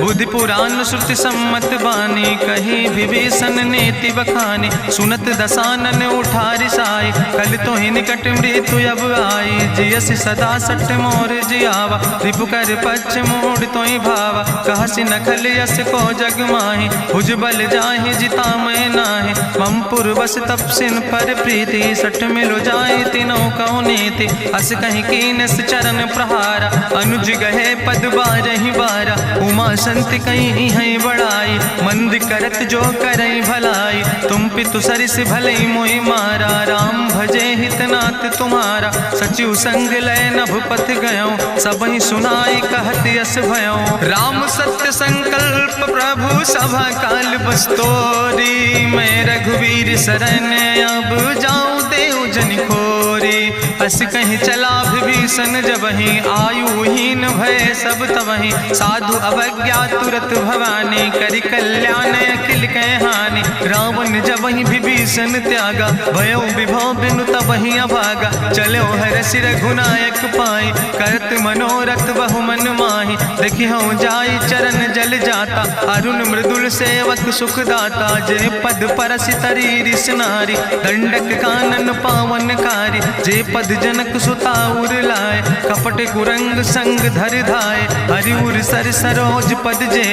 बुद्धि पुराण श्रुति सम्मत बानी, कही विभीषण नीति बखानी। सुनत दसानन उठारि साई, कल तो ही निकट मृत्यु अब आई। जियस सदा सट मोर जियावा, रिपु कर पक्ष मोड़ तो ही भावा। कहसि नखल यस को जग माहि, भुज बल जाहि जिता मैं नाहि। मम पुरबस तपसिन पर प्रीति, सठ मिलो जाय तिनो कौ नीति। अस कहीं कीनस चरण प्रहारा, अनुज गहे पद बारहि बारा। उमा संति कहीं है बड़ाई, मंद करत जो करई भलाई। तुम पितु सरिस भलई मोहि मारा, राम भजे हितनाथ तुम्हारा। सचिव संग लय नभ पथ गयों, सबहि सुनाई कहत यस भयों। राम सत्य संकल्प प्रभु सभा काल बस्तोरी। मैं रघुवीर शरण अब जाऊं देव जन खोरी। अस कहीं चला विभीषण जबहि, आयुहीन भय सब तबहि। साधु अवज्ञा तुरत भवानी, करि कल्याण अखिल कै हानि। रावण जबहि विभीषण त्यागा, भयो विभव बिनु तबहि अभागा। चलो हरषि रघुनायक पाई, करत मनोरथ बहु मन माहि। देखियो जाई चरण जल जाता, अरुण मृदुल सेवक सुख दाता। जे पद परसि तरी रिस नारी, दंडक कानन पावन कारी। जे पद जनक सुता उर लाए, कपट कुरंग संग धर धाय। हरिउर सर सरोज पद जे,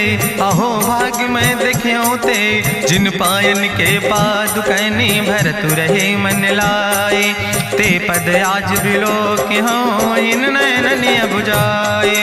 अहो भाग्य मैं देखियो ते। जिन पायन के पादुकैनी, भरत रहे मन लाए। ते पद आज बिलोक हो, इन नयन बुझाए।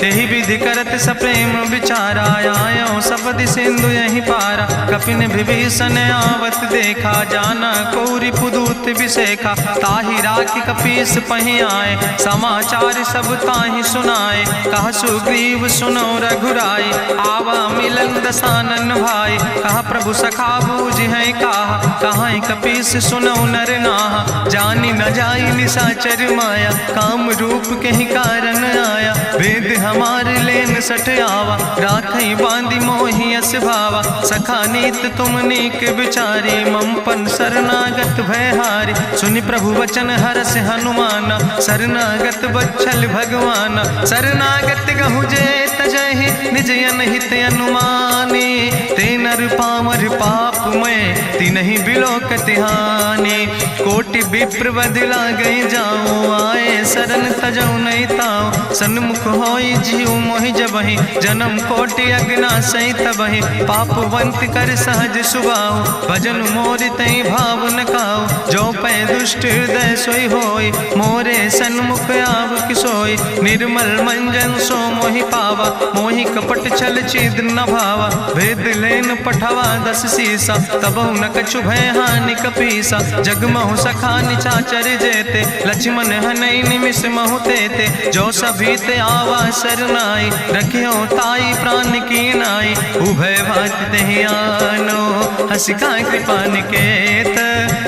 तेहि विधि करत सप्रेम विचारा, आयो सबदि सिंधु यही पारा। कपिन विभीषण आवत देखा, जाना कौरि पुदूत विसेखा। ताहि राखि कपीस पहि आए, समाचार सब ताहि सुनाए। कहा सुग्रीव सुनो रघुराई, आवा मिलन दसानन भाई। कहा प्रभु सखा बूझ है कहा, कहाँ कपीस सुनो नर नाहा। जानी न जाई निशाचर माया, काम रूप के ही कारण आया। वेद हमार लेन सठ आवा, राखई बांधी मोहि यस भावा। सखा नीत तुम नीक विचारी, मम पन शरणागत भयहारी। सुनि प्रभु वचन हरस हनुमाना, शरणागत बच्छल भगवाना। शरणागत गहु जे तजहि, निज अनहित अनुमानी। ते नर पामर पाप में, तिन्हि बिलोकति हानि। कोटि विप्र बदला गई जाऊँ, आए शरण तजौ नहीं ताऊँ। सन्मुख होई जीव मोहि जबहि, जन्म कोटि अगना सही तबहि। पापवंत कर सहज सुभाऊ, भजन मोर तई भाव न काऊ। जो पै दुष्ट हृदय सोई होई, मोरे सन्मुख आव किसोई। निर्मल मंजन सो मोहि पावा, मोहि कपट छल छिद्र न भावा। भेद लेन पठवा दस सीसा, तबहु न कछु भय हानि कपीसा। जगमहु सखा निचाचर जेते, लक्ष्मण हनई निमिष महु तेते। जो सभी ते आवा सरनाई, रखियो ताई प्राण की नाई। उभय भात तेहि आनो, हसिका कृपा निकेत।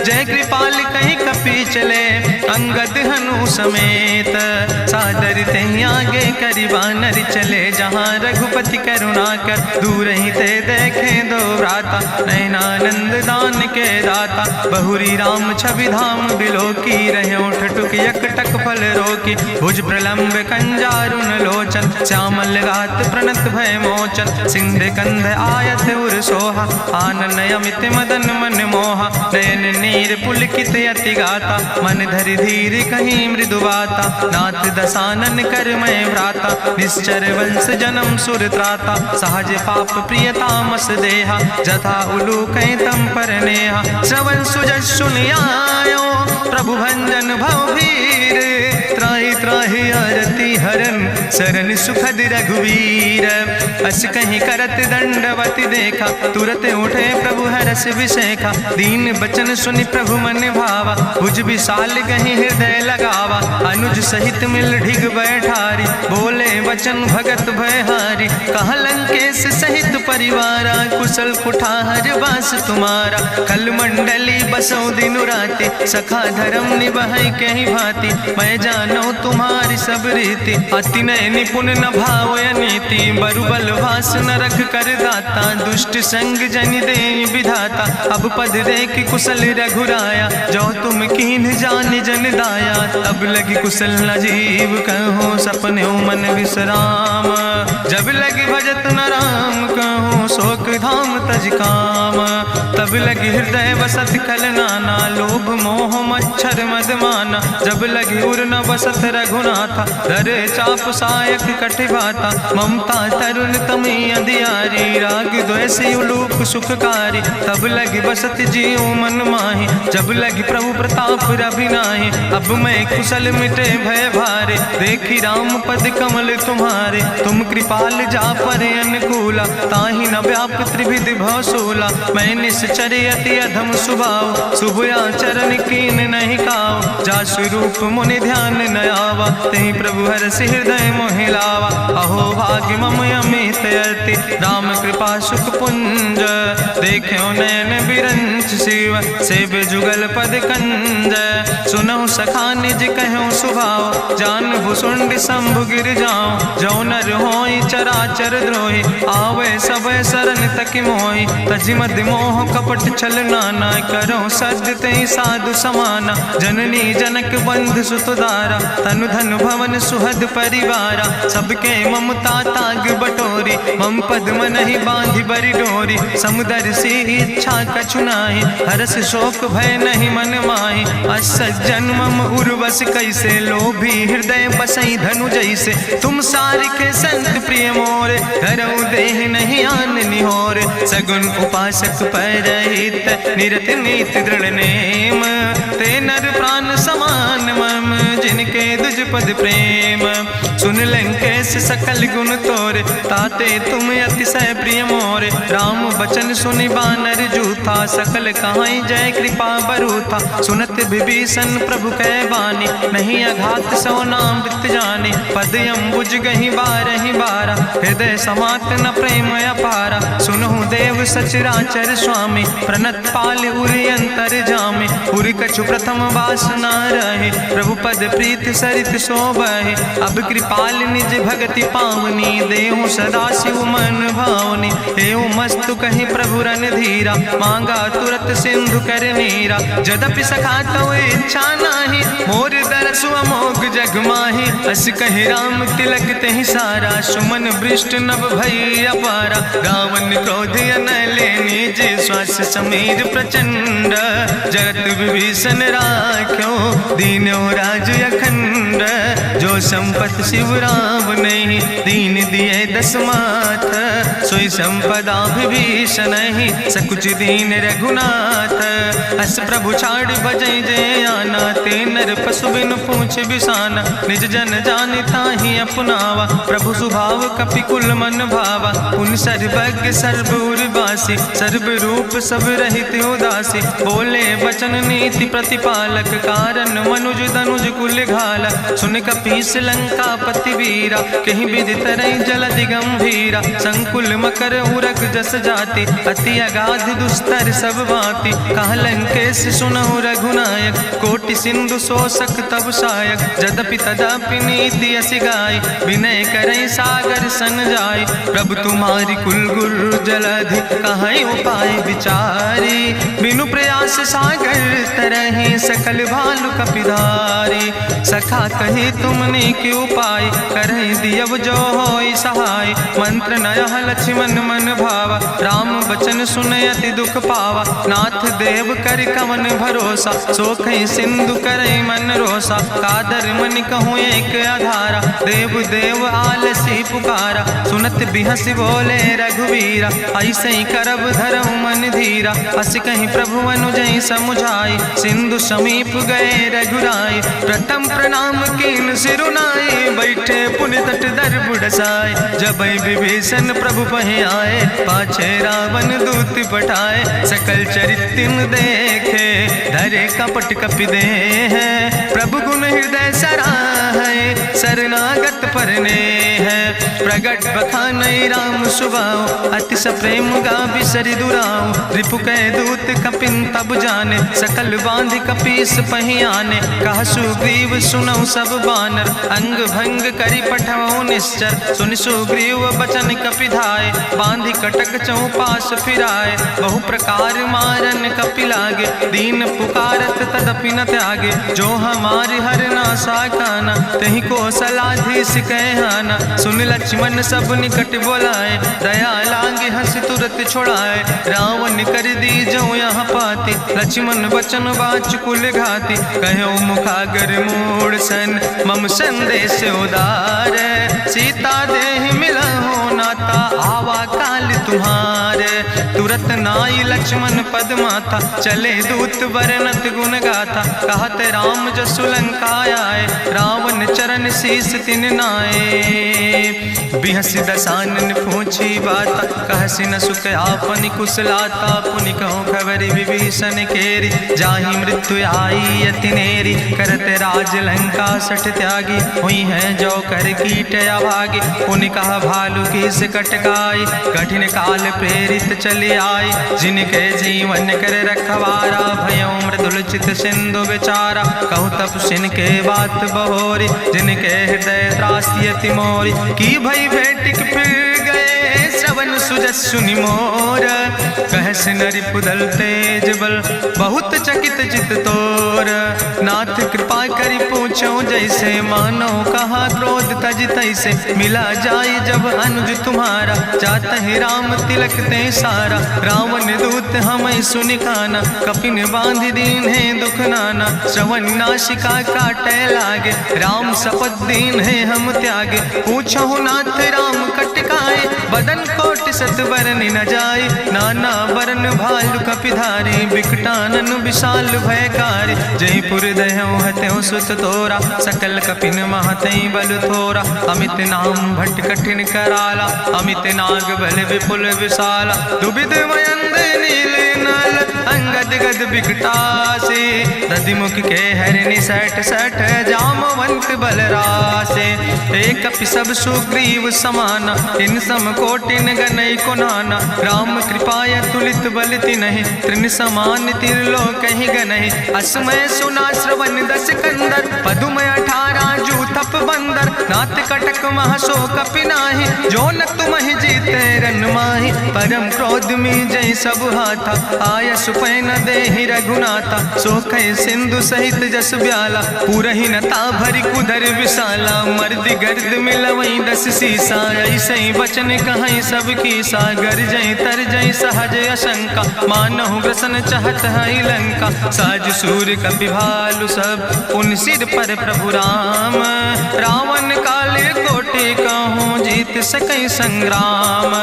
जय कृपाल कहीं कपी चले, अंगद हनु समेत। सादर तेहि आगे करि बानर चले, जहाँ रघुपति करुणा कर दूर ही ते देखे दो भ्राता। नयनानंद दान के दाता, बहुरी राम छवि धाम बिलोकी। रहे ठटुक यकटक फल रोकी, भुज प्रलंब कंजारुन लोचन। श्यामल गात प्रणत भय मोचन, सिंध कंध आयत उर सोहा। आनन अमित मदन मन मोहा, नयन नीर पुलकित अति गाता। मन धरि धीर कहीं मृदु बाता, नाथ दसानन कर मैं भ्राता। निश्चर वंश जन्म सुर त्राता, सहज पाप प्रिय तामस देहा। जथा उलूक तम पर नेहा, श्रवण सुजस सुनियायो। प्रभु भंजन भवभीर, त्राहि त्राहि आरती हरन। शरण सुखद रघुवीर, अस कहीं करत दंडवत देखा। तुरत उठे प्रभु हरस विशेखा, दीन बचन सुनि प्रभु मन भावा। भुज विशाल कहीं हृदय लगावा, अनुज सहित मिल ढिग बैठारी। बोले वचन भगत भयहारी, कहा लंकेश सहित परिवारा। कुशल कुठार वास तुम्हारा, कल मंडली बसो दिनु राति। सखा धर्म निभाई कहीं भांति, मैं जानो तुम्हारी सब रीति। अति नय निपुण न भाव नीति, बरुबल भास न रख कर दाता। दुष्ट संग जन दे विधाता, अब पद देख कुशल रघुराया। जो तुम कीन जान जन दाया, तब लगी कुशल न जीव कहो। सपने मन विश्राम, जब लगी भजत न राम कहो। शोक धाम तज काम, तब लगी हृदय बसत कल नाना। लोभ मोह मच्छर मद माना, जब लगी उर न बसत रघुनाथा। धरे चाप सायक कटिभाता, ममता तरुण तमी अधियारी। राग द्वेष उलूक सुखकारी, तब लगी बसत जीव मन माही। जब लगी प्रभु प्रताप रवि नाही, अब मैं कुशल मिटे भय भारे। देखी राम पद कमल तुम्हारे, तुम कृपाल जा पर अनुकूला। ताहि न व्याप त्रिविध भवसूला, मैं निश्चर अति अधम सुभाव। शुभ आचरण कीन नहीं काव, जा स्वरूप मुनि ध्यान न आवा। तेहि प्रभु हरषि हृदय मोहि लावा। अहो भाग्य मम अमित अति, राम कृपा सुख पुंज। देखो नयन बिरंच शिव, सेव जुगल पद कंज। सुनहु सखा निज कहूँ सुभाव, जान भुसुंड शंभु गिर जाऊं। जो नर होई चराचर द्रोही, आवे सब शरण तक मोहि। तजि मद मोह कपट छल नाना, करो सद्य तेहि साधु समाना। जननी जनक बंधु सुतदारा, तनु धन भवन सुहद परिवारा। सबके ममता ताग बटोरी, मम पद मनहि बांधि बरि डोरी। समुदर सी इच्छा कछु नाही, हरस शोक भय नहीं मन माही। असज्जन मम उर्वश कैसे, लोभी हृदय बसई धनु जैसे। तुम सारिके संत प्रिय मोरे, धरऊ देहि नहीं आन निहोर। सगुन उपासक परहित, निरत नीत दृढ़ नेम। ते नर प्राण समान मम, जिनके दुज पद प्रेम। सुन लंकेश सकल गुण तोरे, ताते तुम अतिशय प्रिय मोरे। राम बचन सुनि बानर जूथा, सकल कहाई जय कृपा बरूथा। सुनत विभीषण प्रभु कै बानी, नहीं अघात सो नाम वृत जानी। पद अम्बुज गहि बारहि बारा, हृदय समात न प्रेम अपारा। सुनहु देव सचराचर स्वामी, प्रणत पाल उरि अंतर जामी। उरि कछु प्रथम वासना रहे, प्रभु पद प्रीत सरित शोभहि। अब कृपाल निज भगति पावनी, देहु सदा शिव मन भावनी। एवं मस्तु कहि प्रभु रणधीरा, मांगा तुरत सिंधु कर नीरा। जदपि सखा तव इच्छा नाही, मोर दरसु अमोघ जग माही। अस कहि राम तिलक तेहि सारा, सुमन वृष्ट नभ भई अपारा। गावन क्रोध अनले निज, श्वास समीर प्रचंड। जगत विभीषण राख्यो, दीनो राज अखंड। जो संपत शिव राम नहीं, दीन दिए दस माथ। सोई संपदा विभीषण ही, सकुच दीन रघुनाथ। अस प्रभु छाड़ बजै जय आना, ते नर पशु बिनु पूछ बिसाना। निज जन जानि ताहि अपनावा, प्रभु स्वभाव कपि कुल मन भावा। पुन सर्वज्ञ सर्व उर्वासी, सर्व रूप सब रहित उदासी। बोले वचन नीति प्रतिपालक, कारण मनुज तनुज कुल घाला। सुन कपीस लंका पति वीरा, कहीं विधि तरई जलधि गंभीरा। संकुल मकर उरग जस जाति, अति अगाध दुस्तर सब भांति। कहा लंकेश सुनहु रघुनायक, कोटि सिंधु शोषक सक तब सायक, जदपि तदपि नीति अस गाय, विनय करई सागर सन जाय। प्रभु तुम्हारी कुल गुरु जलधि, कहीं उपाय विचारी, बिनु प्रयास सागर तरहि सकल भालु कपिधारी। सखा कही तुमने के उपाय, करहि दियव जो होई सहाय। मंत्र नयह लक्ष्मण मन भावा, राम बचन सुनय अति दुख पावा। नाथ देव कर कवन भरोसा, सोखई सिंधु करई मन रोसा। कादर मन कहूँ एक आधारा, देव देव आलसी पुकारा। सुनत बिहस बोले रघुवीरा, ऐसे ही करब धरम मन धीरा। अस कहीं प्रभु अनुजय समुझाई, सिंधु समीप गए रघुराई। प्रथम प्रणाम कीन सिरुनाई, बैठे पुनि तट दर बुढ़साए। जब विभीषण प्रभु पहे आए, पाछे रावण दूत पठाए। सकल चरित्र देखे, धरे कपट कपि दे है। प्रभु गुण हृदय सराहै, शरणागत परने है। प्रगट बखानई राम सुभाव, अति सप्रेम गा बिसरि दुराव। रिपु कह दूत कपिन तब जाने, सकल बांध कपीस पहियाने। कह सुग्रीव सुनौ सब बानर, अंग भंग करि पठवौ निश्चर। सुनि सुग्रीव बचन कपिधाय, बांधि कटक चौपास फिराए। बहु प्रकार मारन कपि लागे, दीन पुकारत तदपि न त्यागे। जो हमारि हर नासा काना, तहि को सलाधीस कहना। सुन लक्ष्मण सब निकट बोलाए, दया लागे हंस तुरत छोड़ाए। रावण कर दी जो यहाँ पाती, लक्ष्मण बचन बाच कुल घाती। कहो मुखागर मोड़ सन, मम संदेश उदार। सीता देह मिला हो नाता, आवा काल तुम्हारे। तुरत नाई लक्ष्मण पद माथा, चले दूत वर्णत गुण गाथा। कहत राम जसु लंका आए, रावण चरण शीस तिन नाए। बिहस दसानन पूछी बाता, कहसि न सुख आपन कुशलाता। पुनि कहूँ खबर विभीषण केरी, जाहि मृत्यु आई अति नेरी। करत राज लंका सठ त्यागी, हुई है जो कर कीट अभागी। पुनि कहा भालू किस कटकाई, कठिन काल प्रेरित चले आई। जिनके जीवन कर रखवारा, भयों मृदुल चित सिंधु बेचारा। कहूँ तप सिन के बात बहोरी, जिनके हृदय त्रासी अति मोरी। की भई भेटिक फिर गए, श्रवण सुजस सुनि मोर। कहस नरि पुदल तेज बल, बहुत चकित चित तोर। नाथ कृपा करि पूछो जैसे, मानो कहा क्रोध तज तैसे। मिला जाय जब अनुज तुम्हारा, जातहि राम तिलक ते सारा। रावण दूत हमें सुनि काना, कपिन बांध दीन है दुख नाना। श्रवण नासिका काटे लागे, राम शपथ दीन है हम त्यागे। पूछो नाथ राम कटकाए, बदन कोटि सत बरन न जाए। नाना बरन भालु कपिधारी, बिकटानन विशाल भयकारी। जयपुर दह्यों हत्यों सुत तोरा, सकल कपिन महतई बल थोरा। अमित नाम भट्ट कठिन कराला, अमित नाग बल विपुल विशाला। दुबिध मयंद नील नल, अंगद गद बिकटासे। दधिमुख के हरिणि सठ सठ, जामवंत बलरासे। एक कपि सब सुग्रीव समाना, इन सम कोटिन गनई को नाना। राम कृपाय तुलित बल तिनहि, त्रिन समान तिरलोक ही गनहि। असमय सुना श्रवण दस कंदर, पदुमय 18 जू थप बंदर। नाथ कटक महसो कपि नाही, जो न तुमहि जीते रन माही। परम क्रोध में जय सब हाथा, आय सुपै न देहि रघुनाथा। सोखै सिंधु सहित जस ब्याला, पूरहि नता भरि कुधर विशाला। मर्द गर्द मिलवई 10 सीसा, ऐसे बचन कहीं सब की सागर। जय तर जय सहज अशंका, मानहु ग्रसन चाहत है लंका। साज सूर कपि भालु सब, उन सिर पर प्रभु राम। रावण काले कोटि कहूँ, जीत सकई संग्राम।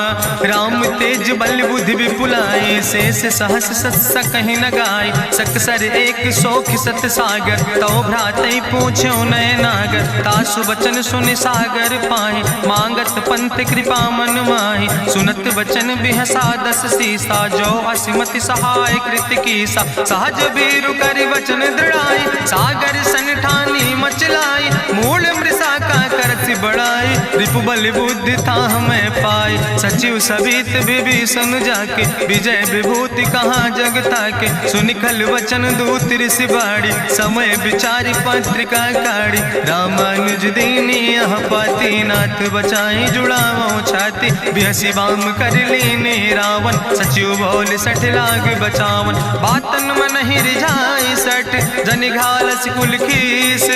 राम तेज बल बुद्धि विपुलाई, शेष सहस सत सकहि न गाय। सकसर एक सोख सत सागर, तो भ्रातई पूछ्यो नय नागर। तासु बचन सुनि सागर पाहि, मांगत पंथ कृपा मन माहि। सुनत बचन बिहसा 10 सीसा, जो असिमति सहाय कृत कीसा। सहज बीरु करि वचन दृढ़ाई, सागर सन ठानी मचलाई। मूल मृषा का करसि बड़ाई, रिपु बल बुद्धि था हमें पाई। सचिव सबित विभीषण जाके विजय विभूति कहाँ जगता के। सुनिखल वचन दूत ऋषि बाड़ी समय विचारी पत्रिका काढ़ी। रामानुज दीनी यह पाती नाथ बचाई जुड़ावो छाती। बिहसी बाम कर लीने रावण सचिव बोल 60 लाग बचावन। बातन मन ही रिझाई 60 जन घालस कुल खीस।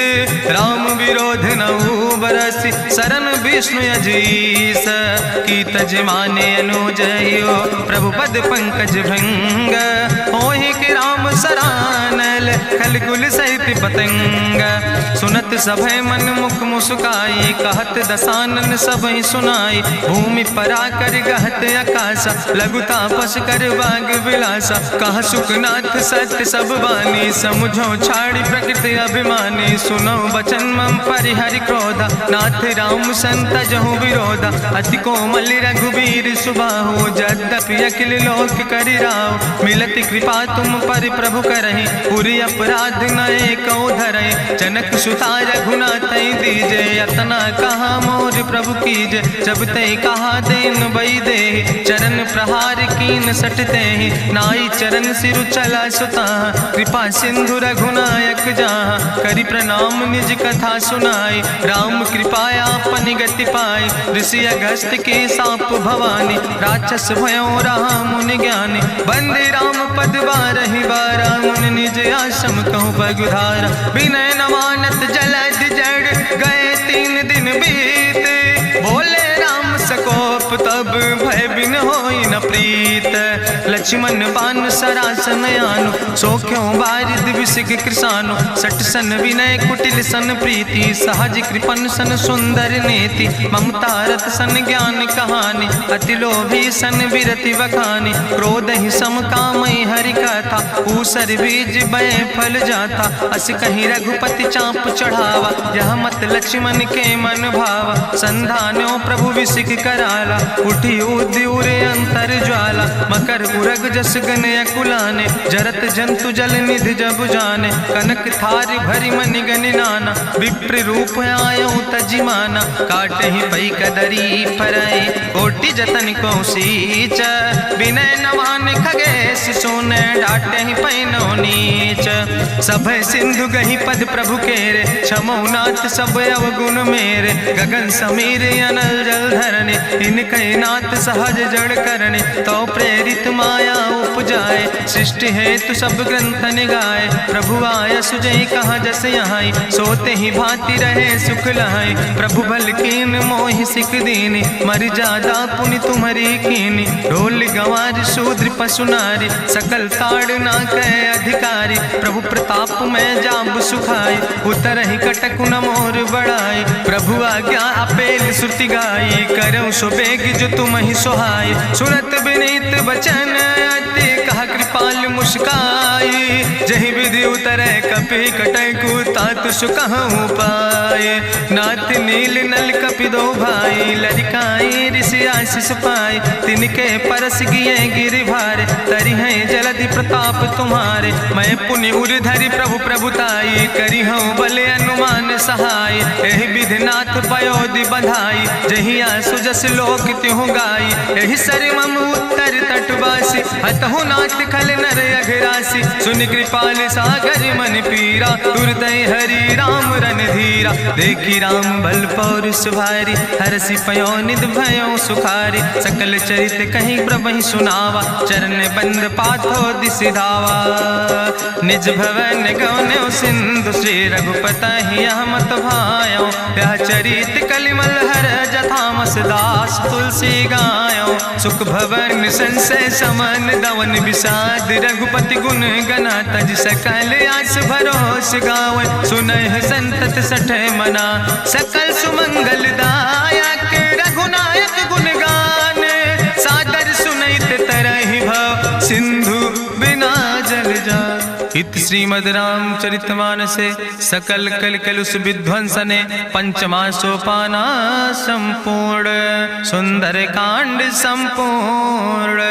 राम विरोध नहु बरसी शरण विष्णु अजीस। की तज माने अनुजयो प्रभु पद पंकज भृंग। होहि कि राम सरानल खल कुल सहित पतंग। सुनत सभय मन मुख मुस्काई कहत दसानन सबहि सुनाई। भूमि परा कर गहत आकाशा लघु तापस कर बाग विलासा। कह सुखनाथ सत्य सब बानी समुझो छाड़ी प्रकृति अभिमानी। सुनो बचन मम परिहरि क्रोधा नाथ राम संत जहु विरोधा। अति कोमल रघुबीर सुबाहु यद्यपि अखिल लोक करि राव। मिलति कृपा तुम पर प्रभु करहि पुरि अपराध नए कौ धरहि। जनक सुता रघुनाथ दीजे यतना कहा मोर प्रभु कीजे। जब तय कहा देन बई दे चरण प्रहार कीन सटते। नाई चरण सिरु चला सुता कृपा सिंधु रघुनायक जहाँ। करि प्रणाम निज कथा सुनाई राम कृपाया अपनी गति पाई। ऋषि अगस्त के साप भवानी राक्षस भयो रहा मुनि ज्ञानी। बंदे राम पद बारहि बारा मुनि निज आश्रम कहूँ पगुधारा। विनय नवानत जलद जड़ गए 3 दिन बीते। बोले राम सकोप तब भय बिन होई न प्रीत। लक्ष्मण बान सरासन आनो सो क्यों बारिद विसिग कृसानो। 60 सन विनय कुटिल सन प्रीति सहज कृपन सन सुंदर नीति। ममता रत सन ज्ञान कहानी अति लोभी सन विरति बखानी। क्रोध ही सम कामई हरि कथा ऊसर बीज बय फल जाता। अस कहीं रघुपति चाप चढ़ावा यह मत लक्ष्मण के मन भावा। संधान्यो प्रभु विसिक कराला उठी उद्यूरे अंतर ज्वाला। मकर उरग जस गन अकुलाने जरत जंतु जल निधि जब जाने। कनक थारी भरी मनि गनि नाना विप्र रूप आयो तजिमाना। काटे ही पई कदरी फरई कोटि जतन को सींच। विनय नवान खगेश सोने डाटे ही पैनो नीच। सभय सिंधु गही पद प्रभु केरे क्षमो नाथ सब अवगुण मेरे। गगन समीर अनल जल धरने इनके नाथ सहज जड़ करने। तो प्रेरित माया उपजाए सृष्टि हेतु सब ग्रंथ निगाए। प्रभु आय सुजय कहा जस यहाँ सोते ही भांति रहे सुख लहाई। प्रभु भल कीन मोहि सिख दीनी मर जादा पुनि तुम्हारी कीनी। ढोल गंवार शूद्र पशु नारी सकल ताड़ ना कह अधिकारी। प्रभु प्रताप में जाब सुखाई उतर ही कटक न मोर बढ़ाई। प्रभु आज्ञा अपेल श्रुति गाई करऊँ सो बेग जो तुम ही सोहाई। सुरत विनीत वचन अति कहा कृपाल मुस्काई। जही विधि उतरे कपि कटकु तात सुकहूँ पाए। नाथ नील नल कपि दो भाई लड़काई ऋषि आशीष पाए। तिनके परस गिए गिरि भारे तरि है जलधि प्रताप तुम्हारे। मैं पुण्य उर धरि प्रभु प्रभुताई करी हूँ बले अनुमान सहाय। एहि विधि नाथ पयोधि बधाई जही आसु जस लोक त्यों गाई। एहि सर मम उत्तर तटवासी हतहु नाथ खल नर अघरासी। सुन कृपाल सागर मन पीरा तुरत हरि राम रन धीरा। देखी राम बल पौरुष भारी हरसि पयो निध भयो सुखारी। सकल चरित कहीं प्रभु सुनावा चरण बंद पाथो दिसि धावा। निज भवन गौन्यो सिंधु श्री रघुपति यह मत भायो। यह चरित कलिमल हर जथामस दास तुलसी गायो। सुख भवन संशय समन दवन विषाद रघुपति गुण गना तज सकल आस भरोस गावन। सुनह संतत सठ मना सकल सुमंगल दायक रघुनायक गुण गान। सादर सुनैत तरहि भव सिंधु बिना जल जा। इत श्रीमद् रामचरितमानसे सकल कल कलुष विध्वंसने पंचमा सोपाना संपूर्ण। सुंदर कांड संपूर्ण।